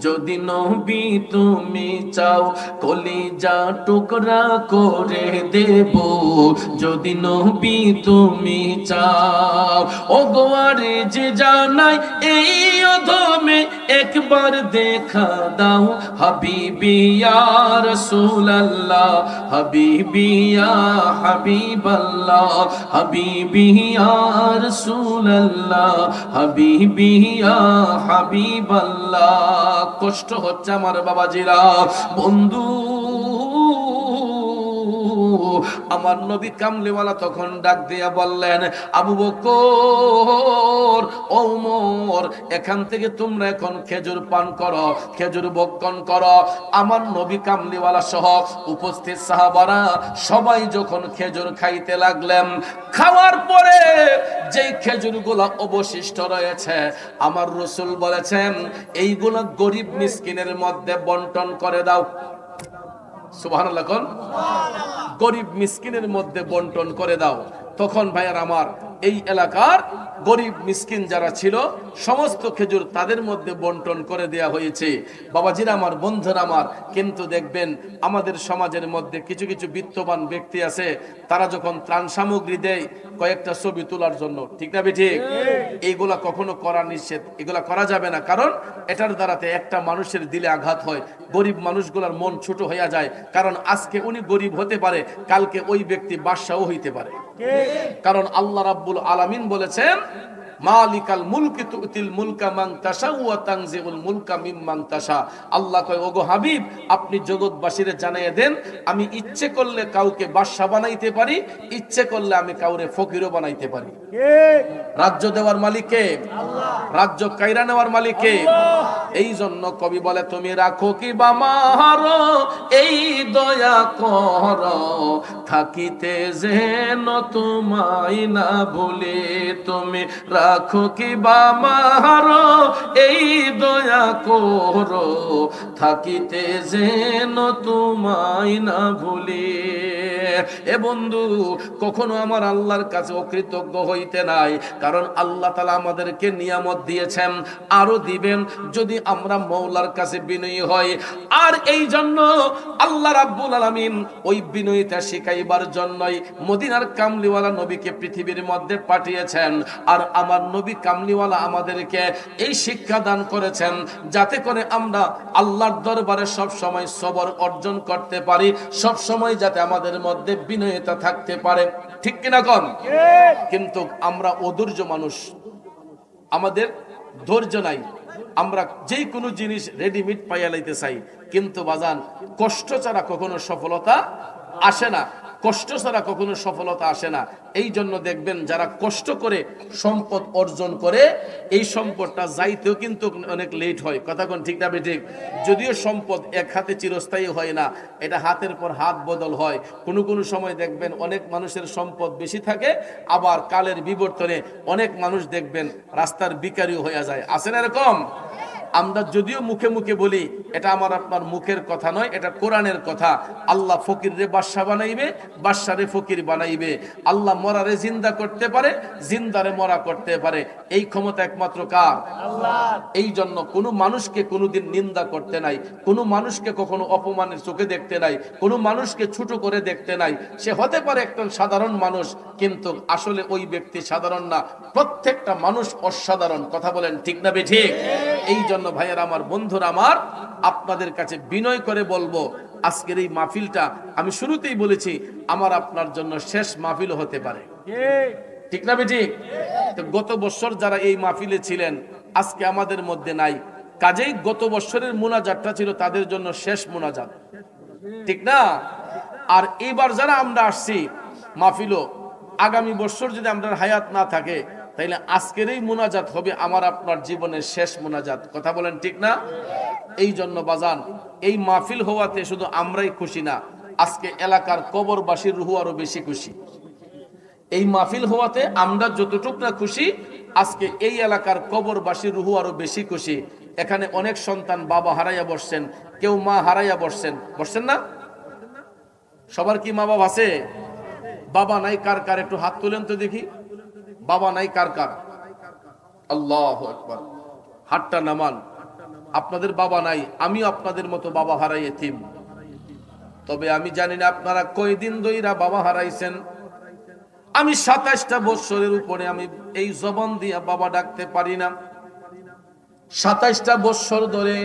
যদি নবী তুমি চাও, কলিজা টুকরা করে দেব যদি নবী তুমি চাও। ও গোয়ারে যে জানাই এই অধমে একবার দেখা দাও, হাবিবি ইয়া রাসূলুল্লাহ, হাবিবি ইয়া হাবিবাল্লাহ, হাবিবি ইয়া রাসূলুল্লাহ, হাবিবি ইয়া হাবিবাল্লাহ। কষ্ট হচ্ছে আমার বাবাজিরা, বন্ধু। আমার নবী কামলিওয়ালা তখন ডাক দিয়া বললেন, আবু বকর, ওমর, এখান থেকে তোমরা এখন খেজুর পান করো, খেজুর ভক্ষণ করো। আমার নবী কামলিওয়ালা সহ উপস্থিত সাহাবারা সবাই যখন খেজুর খাইতে লাগলেন, খাওয়ার পরে যেই খেজুরগুলা অবশিষ্ট রয়েছে, আমার রাসূল বলেছেন, এইগুলো গরিব মিসকিনের মধ্যে বন্টন করে দাও। সুবহানাল্লাহ, কোন গরিব মিসকিনের মধ্যে বন্টন করে দাও। তখন ভাইয়ার আমার, এই এলাকার গরিব মিসকিন যারা ছিল সমস্ত খেজুর তাদের মধ্যে বন্টন করে দেয়া হয়েছে। বাবাজিরা আমার, বন্ধুরা আমার, কিন্তু দেখবেন আমাদের সমাজের মধ্যে কিছু কিছু বিত্তবান ব্যক্তি আছে, তারা যখন ত্রাণ সামগ্রী দেয় কয়েকটা ছবি তোলার জন্য, ঠিক না ঠিক? এইগুলা কখনো করা নিষেধ, এগুলা করা যাবে না। কারণ এটার দ্বারাতে একটা মানুষের দিলে আঘাত হয়, গরিব মানুষগুলার মন ছোট হইয়া যায়। কারণ আজকে উনি গরিব হতে পারে, কালকে ওই ব্যক্তি বাদশাও হইতে পারে। কারণ আল্লাহ রাব্বুল আলামিন বলেছেন, মালিকাল মুলকি তুতিল মুলকা মান তাশা ওয়া তানজিউল মুলকা মিম্মান তাশা। আল্লাহ কয়, ওগো হাবিব, আপনি জগৎবাসীরে জানিয়ে দেন, আমি ইচ্ছে করলে কাউকে বাদশা বানাইতে পারি, ইচ্ছে করলে আমি কাউরে ফকিরও বানাইতে পারি। রাজ্য দেওয়ার মালিক কে? আল্লাহ। রাজ্য কাইরা নেওয়ার মালিক কে? এই জন্য কবি বলে, তুমি রাখো কি বা মারো এই দয়া কর, থাকিতে যেন তোমায় না ভুলে। তুমি রাখো কি বা মারো এই দয়া করো, থাকিতে যেন তোমায় না ভুলে। এ বন্ধু, কখনো আমার আল্লাহর কাছে অকৃতজ্ঞ হইতে নাই। কারণ আল্লাহ তাআলা আমাদেরকে নিয়ামত দিয়েছেন, আরো দিবেন যদি আমরা মওলার কাছে বিনয়ী হই। আর এই জন্য আল্লাহ রাব্বুল আলামিন ওই বিনয়িতা শিখাইবার জন্যই মদিনার কামলিওয়ালা নবীকে পৃথিবীর মধ্যে পাঠিয়েছেন। আর আমার আল্লাহর নবী কামলিওয়ালা আমাদেরকে এই শিক্ষা দান করেছেন, যাতে করে আমরা আল্লাহর দরবারে সব সময় সবর অর্জন করতে পারি, সব সময় যাতে আমাদের মধ্যে বিনয়তা থাকতে পারে। ঠিক কিনা কোন? কিন্তু আমরা অধৈর্য মানুষ, আমাদের ধৈর্য নাই, আমরা যে কোনো জিনিস রেডিমেড পাইয়া লাইতে চাই। কিন্তু বাজান, কষ্ট ছাড়া কখনো সফলতা আসে না, কষ্ট ছাড়া কখনো সফলতা আসে না। এই জন্য দেখবেন যারা কষ্ট করে সম্পদ অর্জন করে, এই সম্পদটা যাইতেও কিন্তু অনেক লেট হয়। কথা কোন ঠিক না বেঠিক? যদিও সম্পদ এক হাতে চিরস্থায়ী হয় না, এটা হাতের পর হাত বদল হয়। কোনো কোনো সময় দেখবেন অনেক মানুষের সম্পদ বেশি থাকে, আবার কালের বিবর্তনে অনেক মানুষ দেখবেন রাস্তার ভিখারিও হয়ে যায়। আছে না এরকম? আমরা যদিও মুখে মুখে বলি, এটা আমার আপনার মুখের কথা নয়, এটা কোরআনের কথা। আল্লাহ ফকিররে বাদশা বানাইবে, বাদশারে ফকির বানাইবে। আল্লাহ মরারে জিন্দা করতে পারে, জিন্দারে মরা করতে পারে। এই ক্ষমতা একমাত্র কার? আল্লাহর। এই জন্য কোনো মানুষকে কোনোদিন নিন্দা করতে নাই, কোনো মানুষকে কখনো অপমানের চোখে দেখতে নাই, কোনো মানুষকে ছোট করে দেখতে নাই। সে হতে পারে একজন সাধারণ মানুষ, কিন্তু আসলে ওই ব্যক্তি সাধারণ না। প্রত্যেকটা মানুষ অসাধারণ। কথা বলেন ঠিক না বেঠিক? এই জন্য ভাইয়েরা আমার, বন্ধুরা আমার, আপনাদের কাছে বিনয় করে বলবো, আজকের এই মাহফিলটা আমি শুরুতেই বলেছি আমার আপনার জন্য শেষ মাহফিল হতে পারে। ঠিক না বেঠিক? তো গত বছর যারা এই মাহফিলে ছিলেন আজকে আমাদের মধ্যে নাই, কাজেই গত বছরের মুনাজাতটা ছিল তাদের জন্য শেষ মুনাজাত। ঠিক না? আর এবার যারা আমরা আসছি মাহফিলও, আগামী বছর যদি আমরা হায়াত না থাকে, তাইলে আজকের এই মুনাজাত হবে আমার আপনার জীবনের শেষ মুনাজাত। কথা বলেন ঠিক না? এই জন্য বাজান, এই মাহফিল হওয়াতে শুধু আমরাই খুশি না, আজকে এলাকার কবরবাসীর রুহ আরো বেশি খুশি। এই মাহফিল হওয়াতে আমরা যতটুকু না খুশি, আজকে এই এলাকার কবরবাসীর রুহ আরো বেশি খুশি। এখানে অনেক সন্তান বাবা হারাইয়া বসছেন, কেউ মা হারাইয়া বসছেন। বসছেন না? সবার কি মা বাবা আছে? বাবা নাই কার কার? একটু হাত তুলেন তো দেখি। বাবা নাই কার কার? আল্লাহু আকবার। হাতটা নামান। আপনাদের বাবা নাই, আমি আপনাদের মতো বাবা হারাই এতিম। তবে আমি জানি না আপনারা কয়দিন ধইরা বাবা হারাইছেন। আমি 27টা বছরের উপরে আমি এই জবান দিয়া বাবা ডাকতে পারি না। 27টা বছর ধরে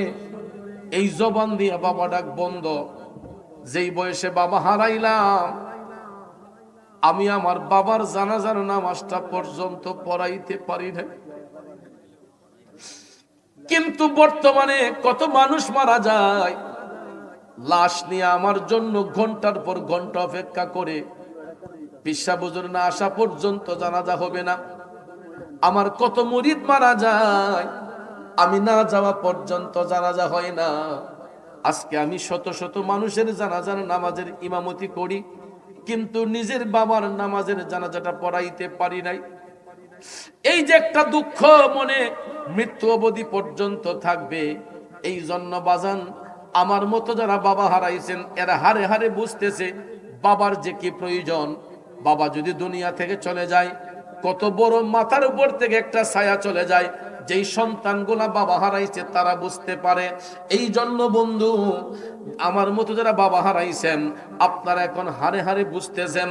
এই জবান দিয়া বাবা ডাক বন্ধ। যেই বয়সে বাবা হারাইলাম, আমি আমার বাবার জানাজার নামাজটা পর্যন্ত পড়াইতে পারি না। কিন্তু বর্তমানে কত মানুষ মারা যায়, লাশ নিয়ে আমার জন্য ঘন্টার পর ঘন্টা অপেক্ষা করে, পিসা বুজুর না আসা পর্যন্ত জানাজা হবে না। আমার কত মুরিদ মারা যায়, আমি না যাওয়া পর্যন্ত জানাজা হয় না। আজকে আমি শত শত মানুষের জানাজার নামাজের ইমামতি করি, কিন্তু নিজের বাবার নামাজের জানাজাটা পড়াইতে পারি নাই। এই যে একটা দুঃখ মনে মৃত্যু অবধি পর্যন্ত থাকবে। এই জন্য বাজান, আমার মতো যারা বাবা হারাইছেন এরা হারে হারে বুঝতেছে বাবার যে কি প্রয়োজন। বাবা যদি দুনিয়া থেকে চলে যায়, কত বড় মাথার উপর থেকে একটা ছায়া চলে যায়। যেই সন্তানগুলা বাবা হারাইছে তারা বুঝতে পারে। এই জন্য বন্ধু, আমার মতো যারা বাবা হারাইছেন আপনারা এখন হারে হারে বুঝতেছেন।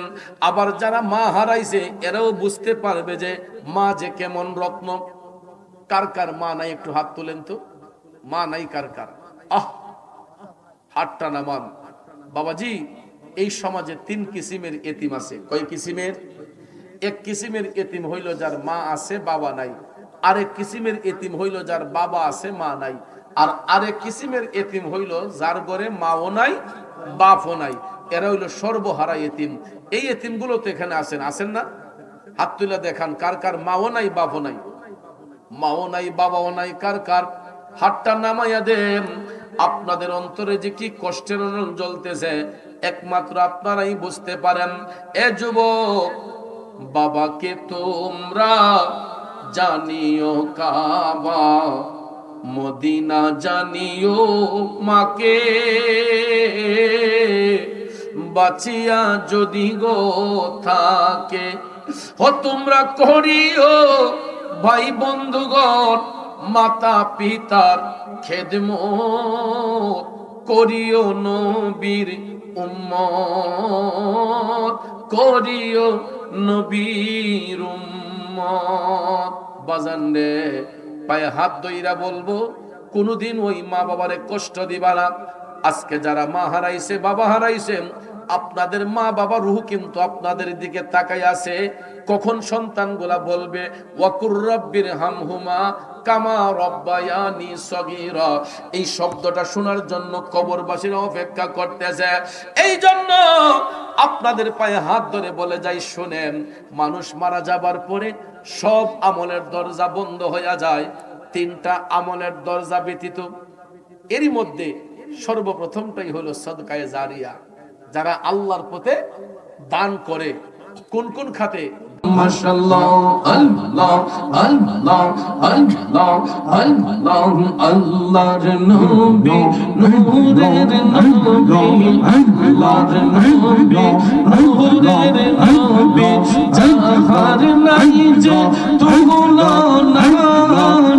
আবার যারা মা হারাইছে এরাও বুঝতে পারবে যে মা যে কেমন রত্ন। কার কার মা নাই? একটু হাত তুলেন তো। মা নাই কার কার? হাতটা নামান। বাবাজি, এই সমাজে 3 কিসিমের এতিম আছে। কয় কিসিমের? এক কিসিমের এতিম হইল যার মা আছে বাবা নাই। আরেক কিসিমের এতিম হইল যার বাবা আছে মা নাই। আর আরেক কিসিমের এতিম হইল যার ঘরে মাও নাই বাপও নাই। এরা হইল সর্বহারা এতিম। এই এতিমগুলো তো এখানে আছেন, আছেন না? হাত তুলে দেখান কার কার মাও নাই বাপও নাই। মাও নাই বাবাও নাই, কার কার? হাতটা নামাইয়া দেন। আপনাদের অন্তরে যে কি কষ্টের আগুন জ্বলতেছে একমাত্র আপনারাই বুঝতে পারেন। এ যুবক, বাবাকে তোমরা জানিও কাবা, মদিনা জানিও মাকে, বাঁচিয়া যদি গো থাকে। ও তোমরা করিও ভাই বন্ধুগণ মাতা পিতার খেদমত, করিও নবীর উম্মত, করিও নবীর উম্মত। আব্বাজান রে, পায়ে হাত ধইরা বলবো কোনোদিন ওই মা বাবারে কষ্ট দিবা না। আজকে যারা মা হারাইছে, বাবা হারাইছে, আপনাদের মা বাবা রূহ কিন্তু আপনাদের দিকে তাকাই আছে। কখন সন্তানগুলা বলবে ওয়াকুর রব্বির হামহুমা কামা রব্বায়ানি সগীরা, এই শব্দটা শোনার জন্য কবরবাসীরা অপেক্ষা করতেছে। এই জন্য আপনাদের পায়ে হাত ধরে বলে যাই, শোনেন, মানুষ মারা যাবার পরে সব আমলের দরজা বন্ধ হয়ে যায়, তিনটা আমলের দরজা ব্যতীত। এরই মধ্যে সর্বপ্রথমটাই হলো সদকায়ে জারিয়া, যারা আল্লাহর পথে দান করে। কোন কোন খাতে? মাশাআল্লাহ, আল্লাহ আল্লাহ আল্লাহ আল্লাহ, আল্লাহর নবী নূরের নবী, আল্লাহর নবী নূরের নবী, যাহার নাই যে তুলনা,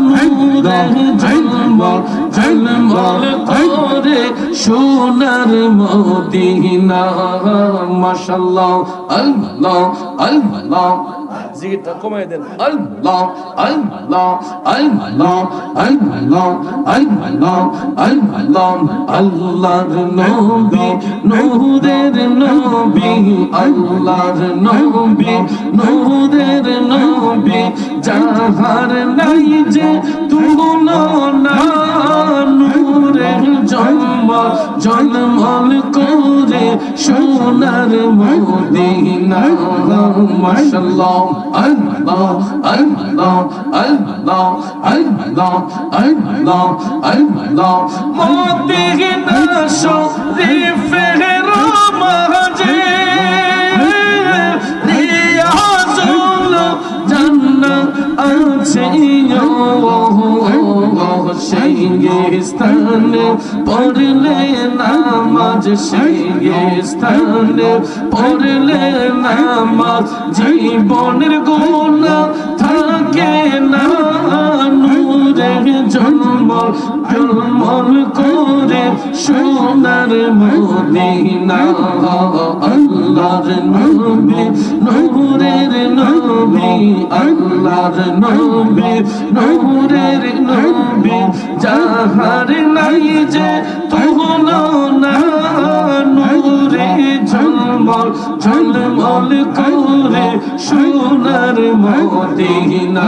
নূরের ঝলমল ঝলমল করে সোনার মদিনা। মাশাআল্লাহ, আল্লাহ আল্লাহ, জিকিরটা কমায় দেন। আল্লাহ আল্লাহ আল্লাহ আল্লাহ আল্লাহ আল্লাহ, আল্লাহর নবী নূরের নবী, আল্লাহর নবী নূরের নবী, যাহার নাই যে তুলনা, নূরের ঝলমল ঝলমল করে সোনার মদিনা। মাশাআল্লাহ, আল্লাহ আল্লাহ আল্লাহ আল্লাহ আল্লাহ আল্লাহ, মদিনা শরীফের মাঝে রিয়াজুল জান্নাত আছে, সেই স্থানে পড়লে নামাজ, সেই স্থানে পড়লে নামাজ, জীবনের গুনাহ থাকে না, নূরের ঝলমল ঝলমল করে সোনার মদিনা। আল্লাহর নবী নূরের নবী, আল্লাহর নবী নূরের নবী, যাহার নাই যে তুলনা, নূরে ঝলমল ঝলমল করে সোনার মদিনা।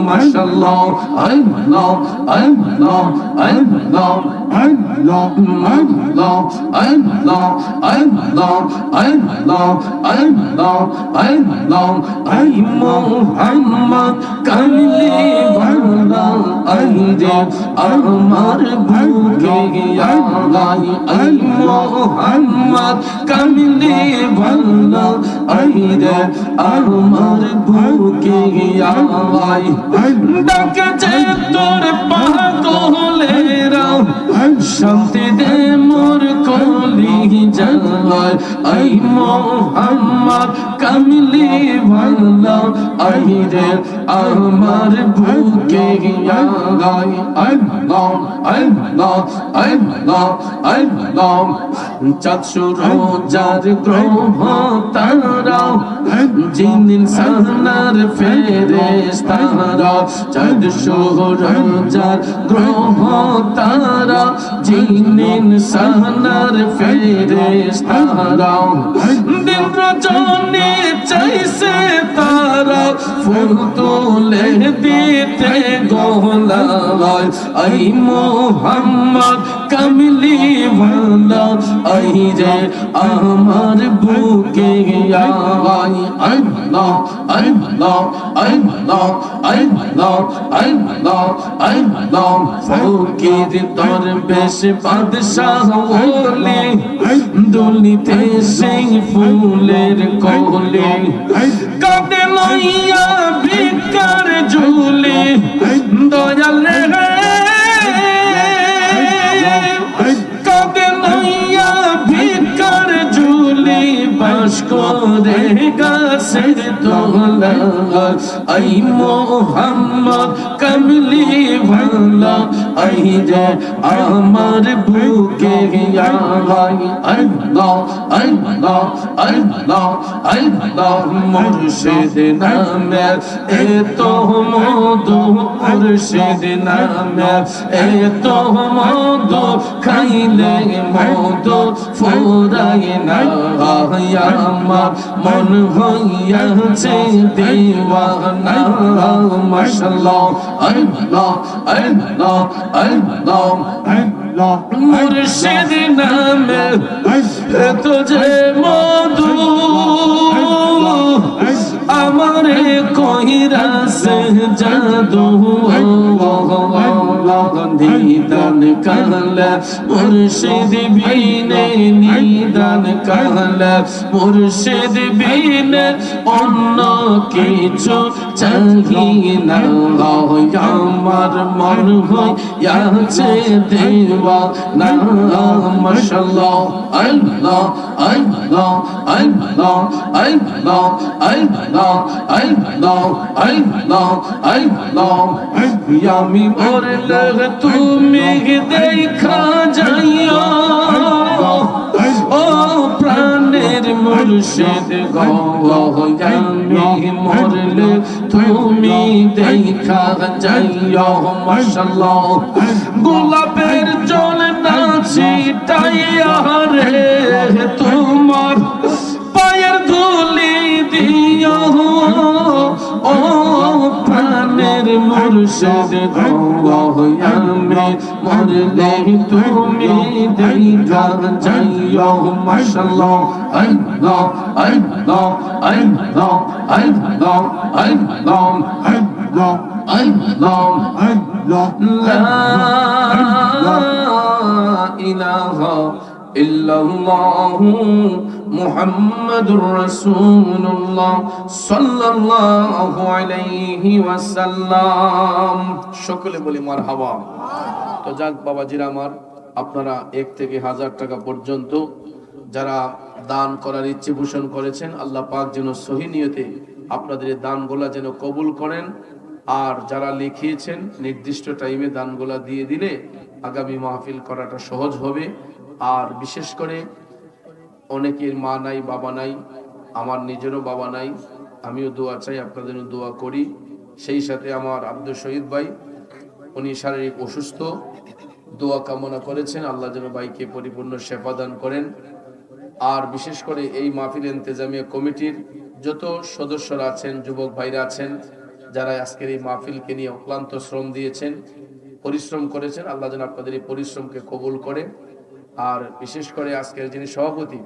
মাশাআল্লাহ, আল্লাহ আল্লাহ আল্লাহ আল্লাহ আল্লাহ আল্লাহ আল্লাহ আল্লাহ আল্লাহ আল্লাহ, আই মুহাম্মদ কামলি বান্দা, আই রে আমার বুকে আল্লাহ, আই মুহাম্মদ কামলি বান্দা, আই রে আমার বুকে আল্লাহ, ডাকছে তোর পাগলেরা, শান্তি দে মোর কলি জানায়, আই মুহাম্মদ কামলি বান্দা, আই রে আমার বুকে আল্লাহ। আল্লাহ আল্লাহ আল্লাহ আল্লাহ, চাঁদ সূরজার গ্রহ তারা, জিন ইনসানের ফেরেশতারা, চাঁদ সূরজার গ্রহ তারা, জিন ইনসানের ফেরেশতারা, দিন রজনী চাইছে তারা, ফুল তুলে দিতে গোলায়, আই মুহাম্মদ কামলি বান্দা, আই রে আমার বুকে আয়। আল্লাহ আল্লাহ আল্লাহ আল্লাহ আল্লাহ আল্লাহ, ফকির দরবেশ বাদশাহ ওলি, দুলিতে সেই ফুলের কোলে, কাঁদে লইয়া ভিক্ষার ঝুলি, দয়াল রে কাঁদে লইয়া ভিক্ষার ঝুলি, বাস করে গাছের তলায়, আই মোহাম্মদ কামলি ভালা, আই যে আমার বুকে আয়। আল্লাহ আল্লাহ আল্লাহ আল্লাহ মুর্শিদ নামে এত মধু, মুর্শিদ নামে এত মধু, খাইলে মধু ফুরাই না। আমার মন হইয়াছে দিওয়ানা। মাশাআল্লাহ আল্লাহ আল্লাহ আল্লাহ আল্লাহ মুর্শিদ নামে এত যে মধু, আমারে কহিরাছে জাদু। নিদান কাহলা মুর্শিদ বিনে, নিদান কাহলা মুর্শিদ বিনে অন্য কিছু চাহি না। আমার মন হইয়াছে দেওয়ানা। মাশাআল্লাহ আল্লাহ আল্লাহ আল্লাহ আল্লাহ আল্লাহ আল্লাহ আল্লাহ আল্লাহ। আমি মরলে তুমি দেখা যাইও, ও প্রাণের মুর্শিদ গো। আমি মরলে তুমি দেখা যাইও। মাশাআল্লাহ গোলাপের জল না ছিটাইয়া রে, তোমার পায়ের ধুলি দিও, ও প্রাণের মুর্শিদ গো। আমি মরলে তুমি দেখা যাইও। মাশাআল্লাহ আল্লাহ আল্লাহ আল্লাহ আল্লাহ আল্লাহ আল্লাহ আল্লাহ আল্লাহ। লা ইলাহা ইল্লাল্লাহু মুহাম্মাদুর রাসূলুল্লাহ সাল্লাল্লাহু আলাইহি ওয়াসাল্লাম। সকলে বলি মারহাবা। তো যাক বাবাজিরা আমার, আপনারা 1 থেকে 1000 টাকা পর্যন্ত যারা দান করার ইচ্ছে পোষণ করেছেন, আল্লাহ পাক যেন সহি নিয়তে আপনাদের দানগুলা যেন কবুল করেন। আর যারা লিখিয়েছেন নির্দিষ্ট টাইমে দানগুলা দিয়ে দিলে আগামী মাহফিল করাটা সহজ হবে। আর বিশেষ করে অনেকের মা নাই, বাবা নাই, আমার নিজেরও বাবা নাই, আমিও দোয়া চাই, আপনাদেরও দোয়া করি। সেই সাথে আমার আব্দুল শহীদ ভাই, উনি শারীরিক অসুস্থ, দোয়া কামনা করেছেন, আল্লাহ যেন ভাইকে পরিপূর্ণ শেফা দান করেন। আর বিশেষ করে এই মাহফিল ইন্তেজামিয়া কমিটির যত সদস্যরা আছেন, যুবক ভাইরা আছেন, যারা আজকের এই মাহফিলকে নিয়ে অক্লান্ত শ্রম দিয়েছেন, পরিশ্রম করেছেন, আল্লাহ যেন আপনাদের এই পরিশ্রমকে কবুল করে। আর বিশেষ করে আজকের যিনি সভাপতি